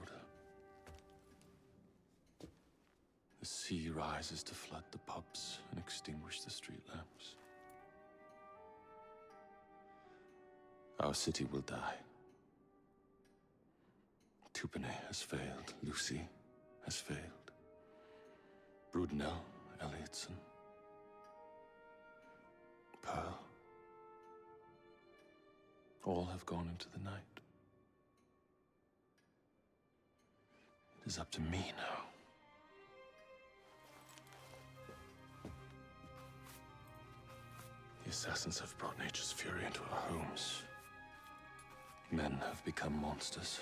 The sea rises to flood the pubs and extinguish the street lamps. Our city will die. Tupene has failed. Lucy has failed. Brudenell, Elliotson, Pearl. All have gone into the night. It is up to me now. The assassins have brought nature's fury into our homes. Men have become monsters,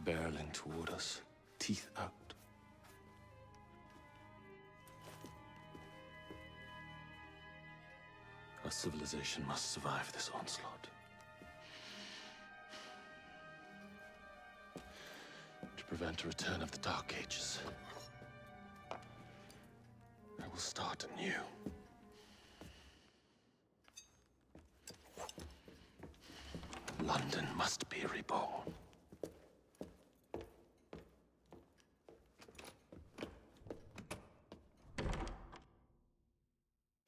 barreling toward us, teeth out. Our civilization must survive this onslaught. To prevent a return of the Dark Ages, I will start anew. London must be reborn.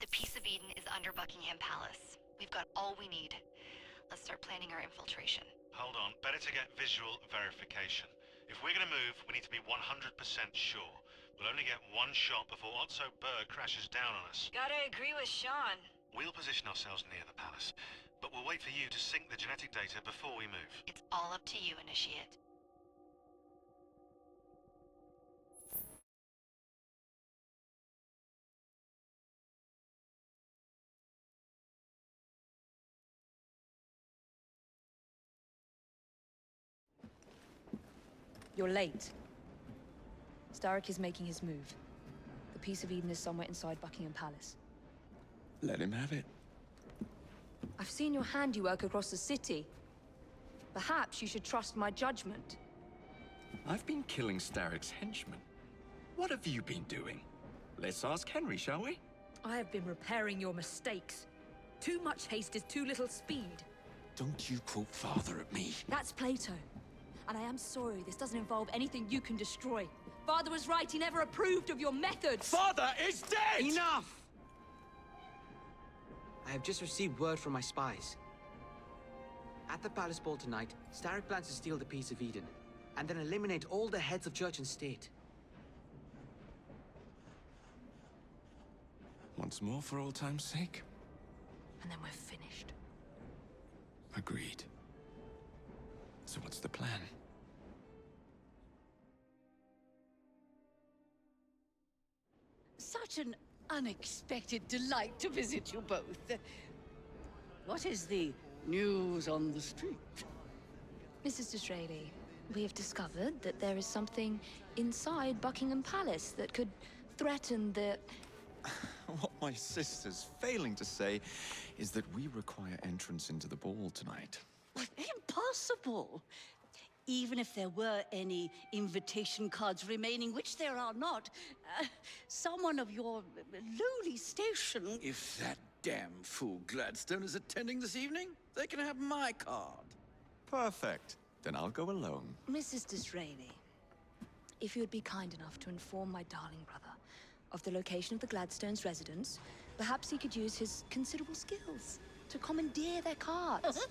The Peace of Eden is under Buckingham Palace. We've got all we need. Let's start planning our infiltration. Hold on, better to get visual verification. If we're gonna move, we need to be 100% sure. We'll only get one shot before Otso Berg crashes down on us. Gotta agree with Sean. We'll position ourselves near the palace, but we'll wait for you to sync the genetic data before we move. It's all up to you, Initiate. You're late. Starrick is making his move. The Peace of Eden is somewhere inside Buckingham Palace. Let him have it. I've seen your handiwork across the city. Perhaps you should trust my judgment. I've been killing Starrick's henchmen. What have you been doing? Let's ask Henry, shall we? I have been repairing your mistakes. Too much haste is too little speed. Don't you quote Father at me. That's Plato. And I am sorry this doesn't involve anything you can destroy. Father was right, he never approved of your methods. Father is dead! Enough! I have just received word from my spies. At the palace ball tonight, Starrick plans to steal the Peace of Eden, and then eliminate all the heads of church and state. Once more for old time's sake? And then we're finished. Agreed. So what's the plan? Such an unexpected delight to visit you both. What is the news on the street? Mrs. Disraeli, we have discovered that there is something inside Buckingham Palace that could threaten the... What my sister's failing to say is that we require entrance into the ball tonight. Impossible! Even if there were any invitation cards remaining, which there are not, someone of your lowly station... If that damn fool Gladstone is attending this evening, they can have my card. Perfect. Then I'll go alone. Mrs. Disraeli, if you would be kind enough to inform my darling brother of the location of the Gladstones' residence, perhaps he could use his considerable skills to commandeer their cards.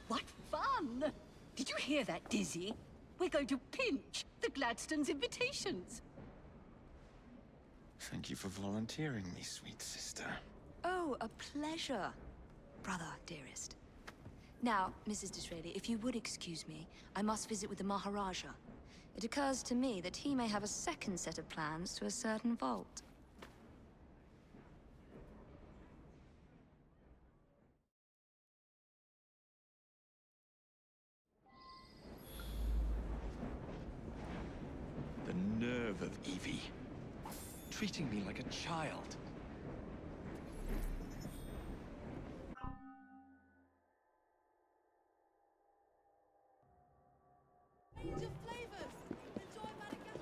What fun! Did you hear that, Dizzy? We're going to pinch the Gladstones' invitations. Thank you for volunteering me, sweet sister. Oh, a pleasure, brother, dearest. Now, Mrs. Disraeli, if you would excuse me, I must visit with the Maharaja. It occurs to me that he may have a second set of plans to a certain vault. The nerve of Evie. Treating me like a child. Range of flavors. Enjoy Madagascar.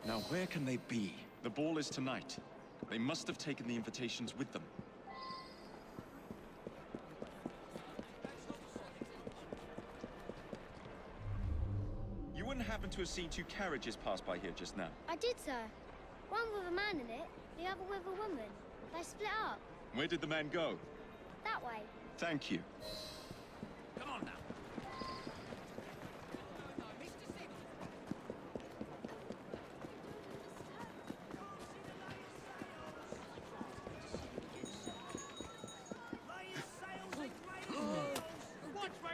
Now where can they be? The ball is tonight. They must have taken the invitations with them. You wouldn't happen to have seen two carriages pass by here just now? I did, sir. One with a man in it, the other with a woman. They split up. Where did the man go? That way. Thank you. Come on now.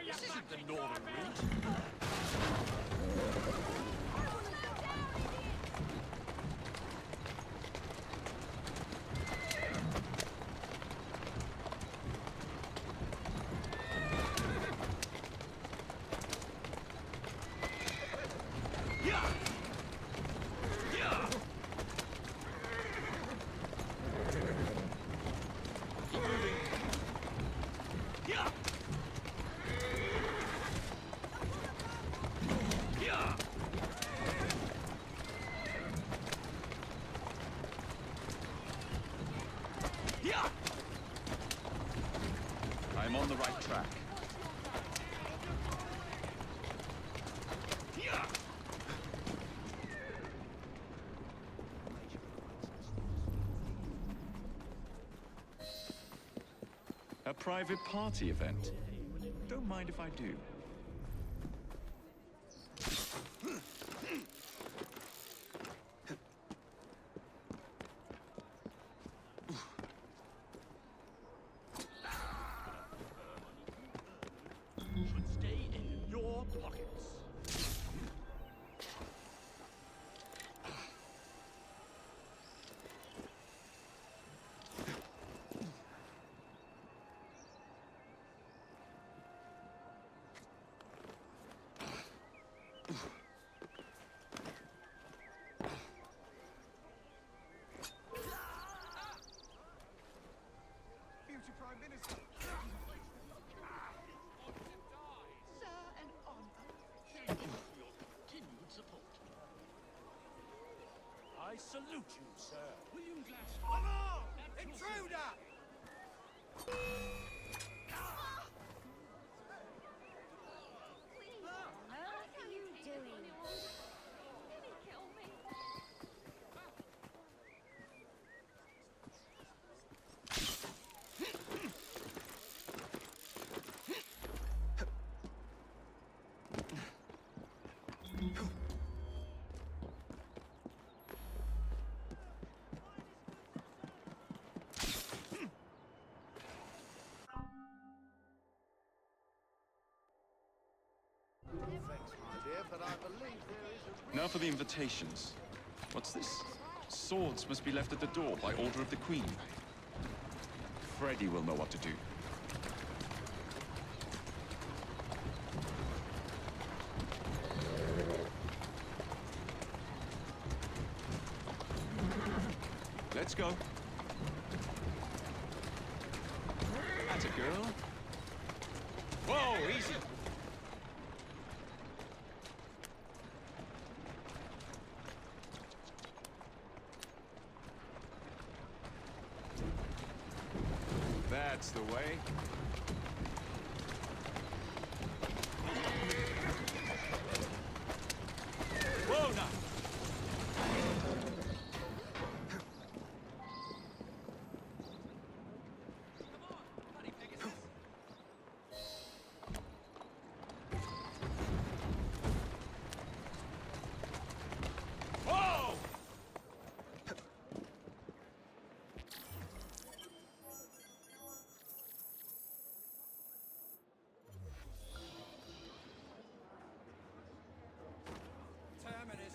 This isn't the northern route. I'm on the right track. A private party event. Don't mind if I do. Should stay in your pockets. Future Prime Minister. Sir and honor. Thank you for your continued support. I salute you, sir. William Gladstone. Alarm! Intruder! What are you doing? Thanks, my dear, but I believe there is a... Now for the invitations. What's this? Swords must be left at the door by order of the Queen. Freddy will know what to do. Let's go. That's a girl. Whoa, easy. That's the way. now! Whoa! Terminus.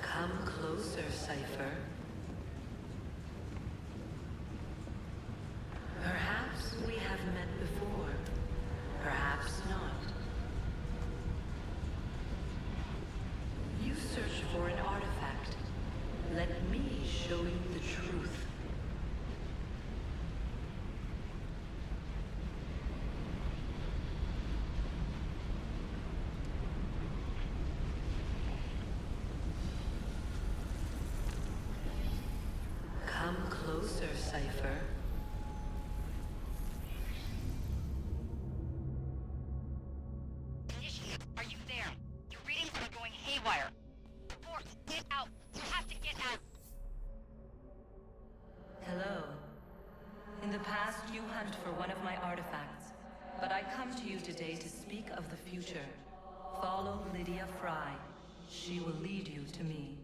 Come closer, Cypher. Perhaps we have met before. Perhaps not. You search for an artifact. Let me show you the truth. Come closer, Cypher. Are you there? Your readings are going haywire. Force, get out. You have to get out. Hello. In the past, you hunt for one of my artifacts, but I come to you today to speak of the future. Follow Lydia Fry. She will lead you to me.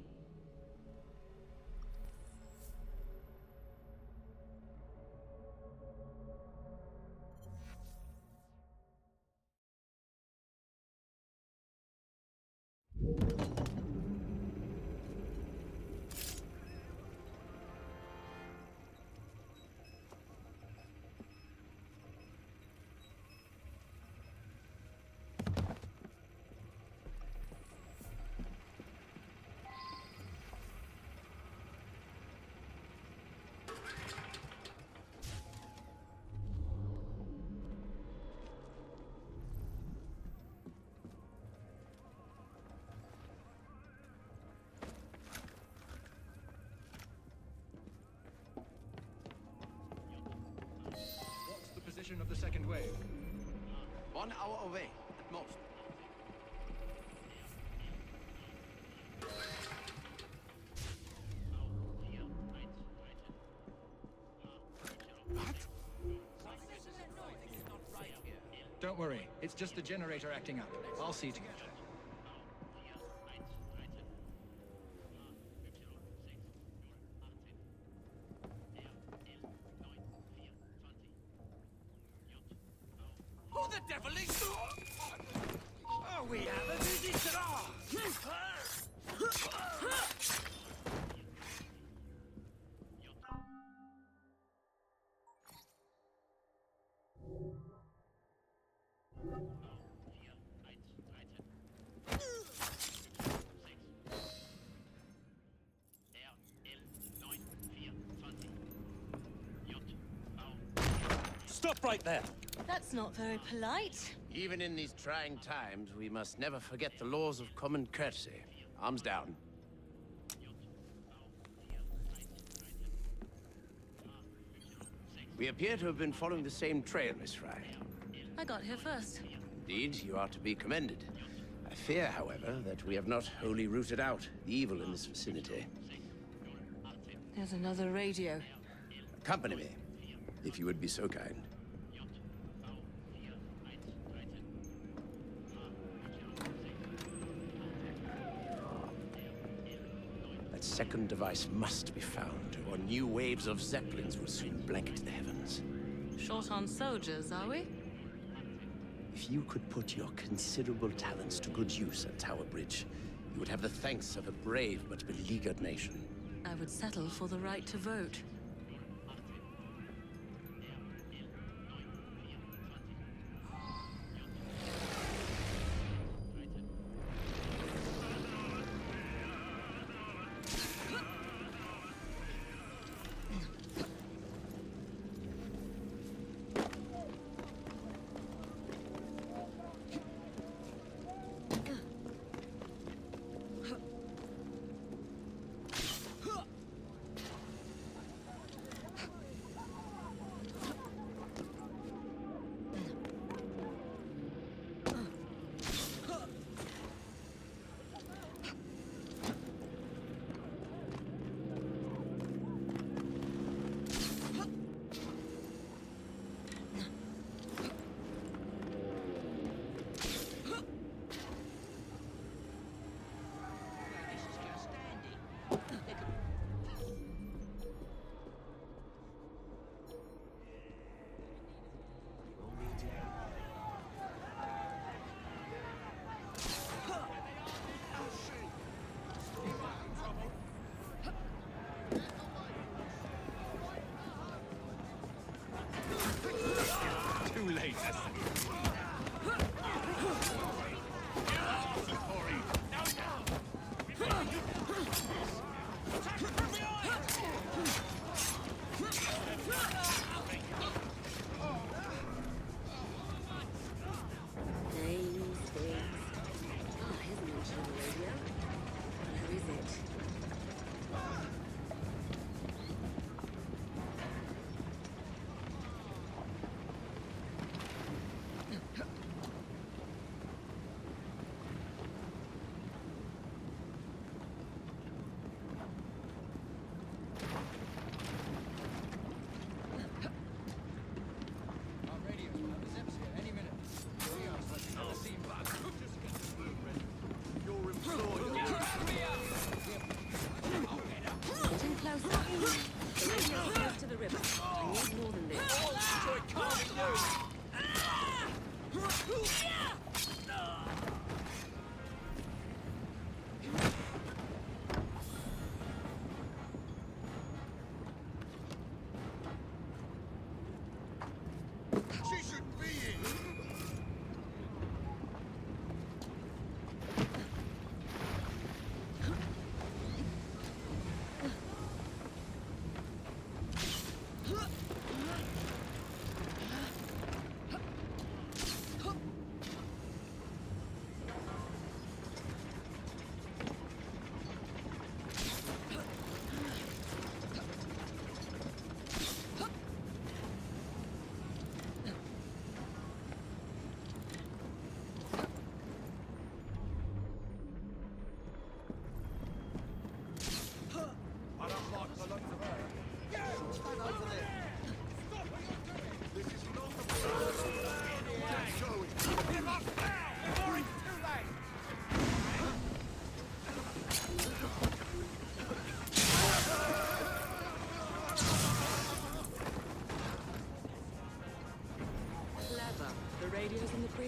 Of the second wave. 1 hour away, at most. What? Don't worry, it's just the generator acting up. I'll see to it. Who the devil is... Oh, we have a visitor! Stop right there! That's not very polite. Even in these trying times, we must never forget the laws of common courtesy. Arms down. We appear to have been following the same trail, Miss Fry. I got here first. Indeed, you are to be commended. I fear, however, that we have not wholly rooted out the evil in this vicinity. There's another radio. Accompany me, if you would be so kind. That second device must be found, or new waves of Zeppelins will soon blanket the heavens. Short on soldiers, are we? If you could put your considerable talents to good use at Tower Bridge, you would have the thanks of a brave but beleaguered nation. I would settle for the right to vote.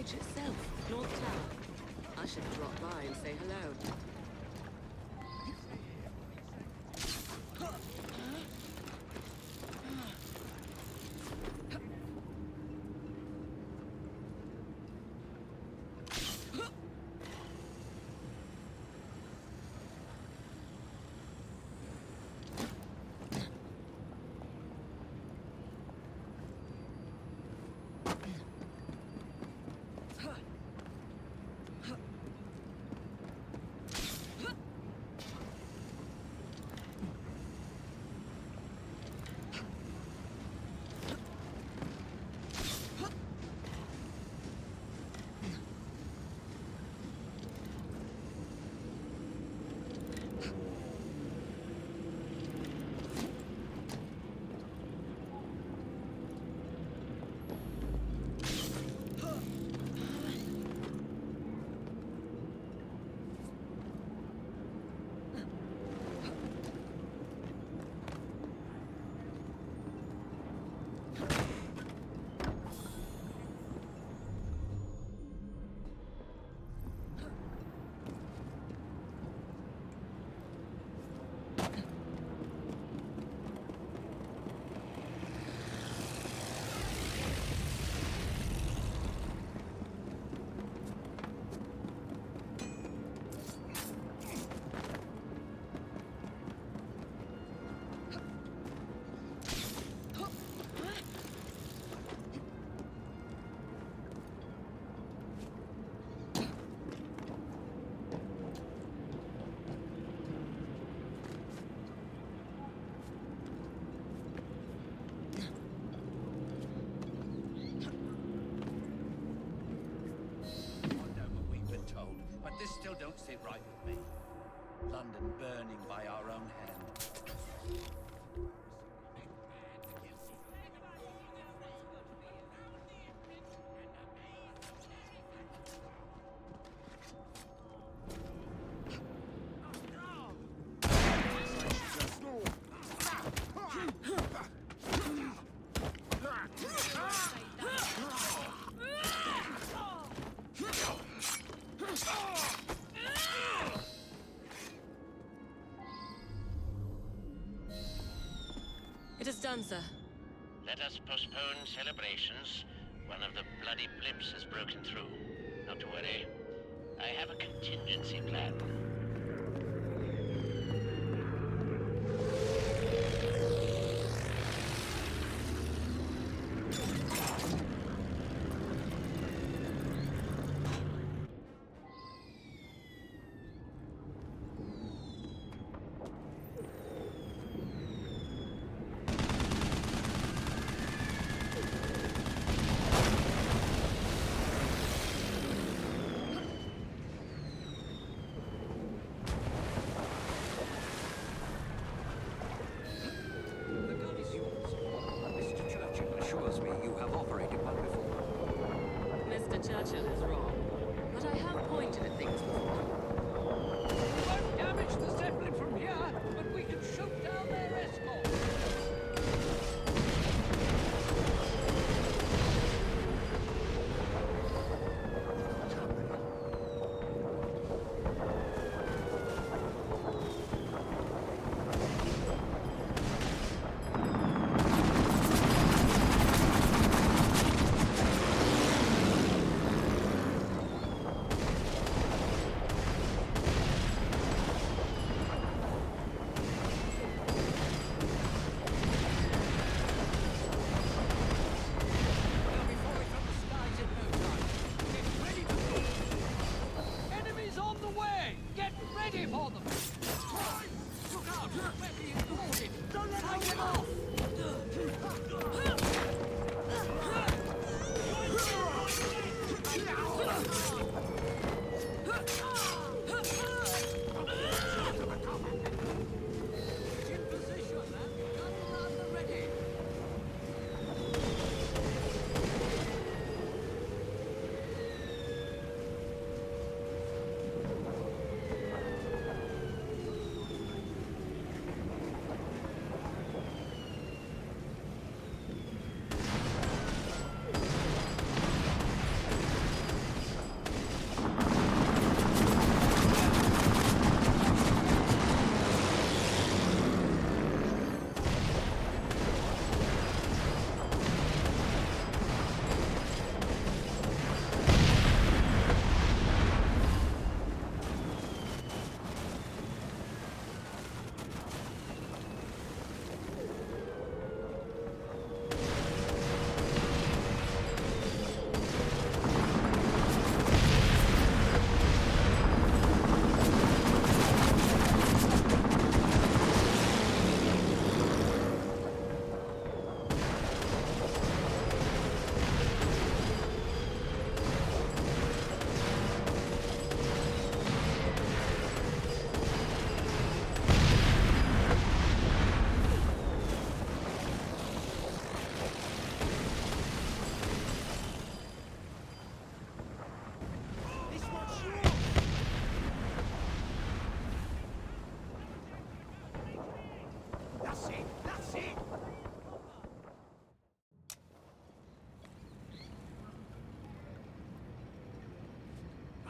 village itself, North Tower. I should drop by and say hello. This still don't sit right with me. London burning by our own hand. It is done, sir. Let us postpone celebrations. One of the bloody blimps has broken through. Not to worry. I have a contingency plan. Churchill is wrong, but I have pointed at things before. We won't damage the Zeppelin from here, but we can shoot down their escort.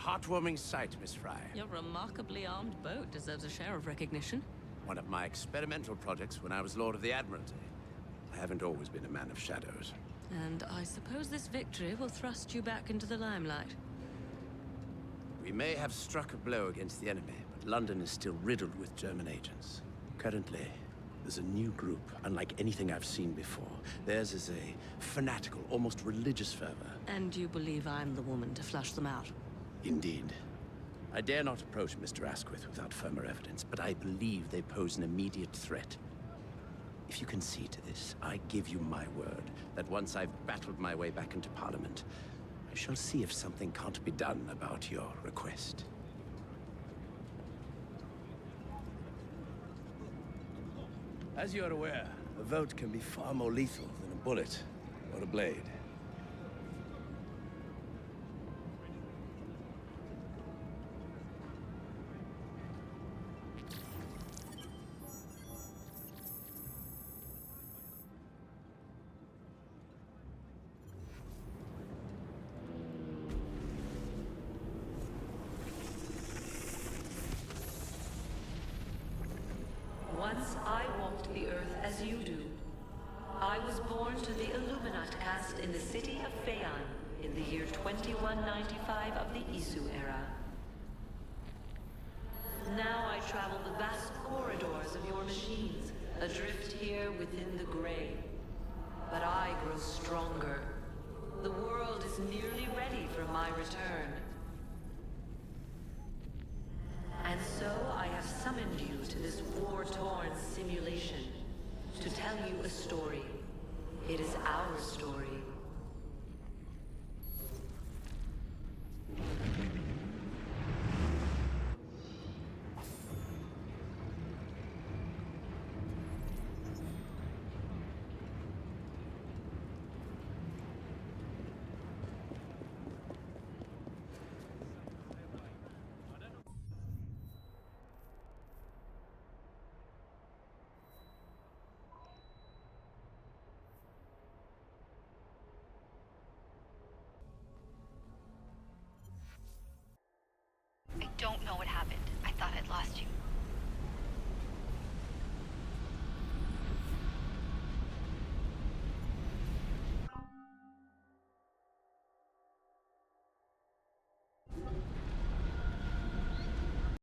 heartwarming sight, Miss Fry. Your remarkably armed boat deserves a share of recognition. One of my experimental projects when I was Lord of the Admiralty. I haven't always been a man of shadows. And I suppose this victory will thrust you back into the limelight. We may have struck a blow against the enemy, but London is still riddled with German agents. Currently, there's a new group, unlike anything I've seen before. Theirs is a fanatical, almost religious fervor. And you believe I'm the woman to flush them out? Indeed. I dare not approach Mr. Asquith without firmer evidence, but I believe they pose an immediate threat. If you concede to this, I give you my word that once I've battled my way back into Parliament, I shall see if something can't be done about your request. As you are aware, a vote can be far more lethal than a bullet or a blade. Once I walked the earth as you do. I was born to the Illuminat caste in the city of Phaeon in the year 2195 of the Isu era. Now I travel the vast corridors of your machines, adrift here within the gray. But I grow stronger. The world is nearly ready for my return. And so I have summoned you to this war-torn simulation to tell you a story. It is our story.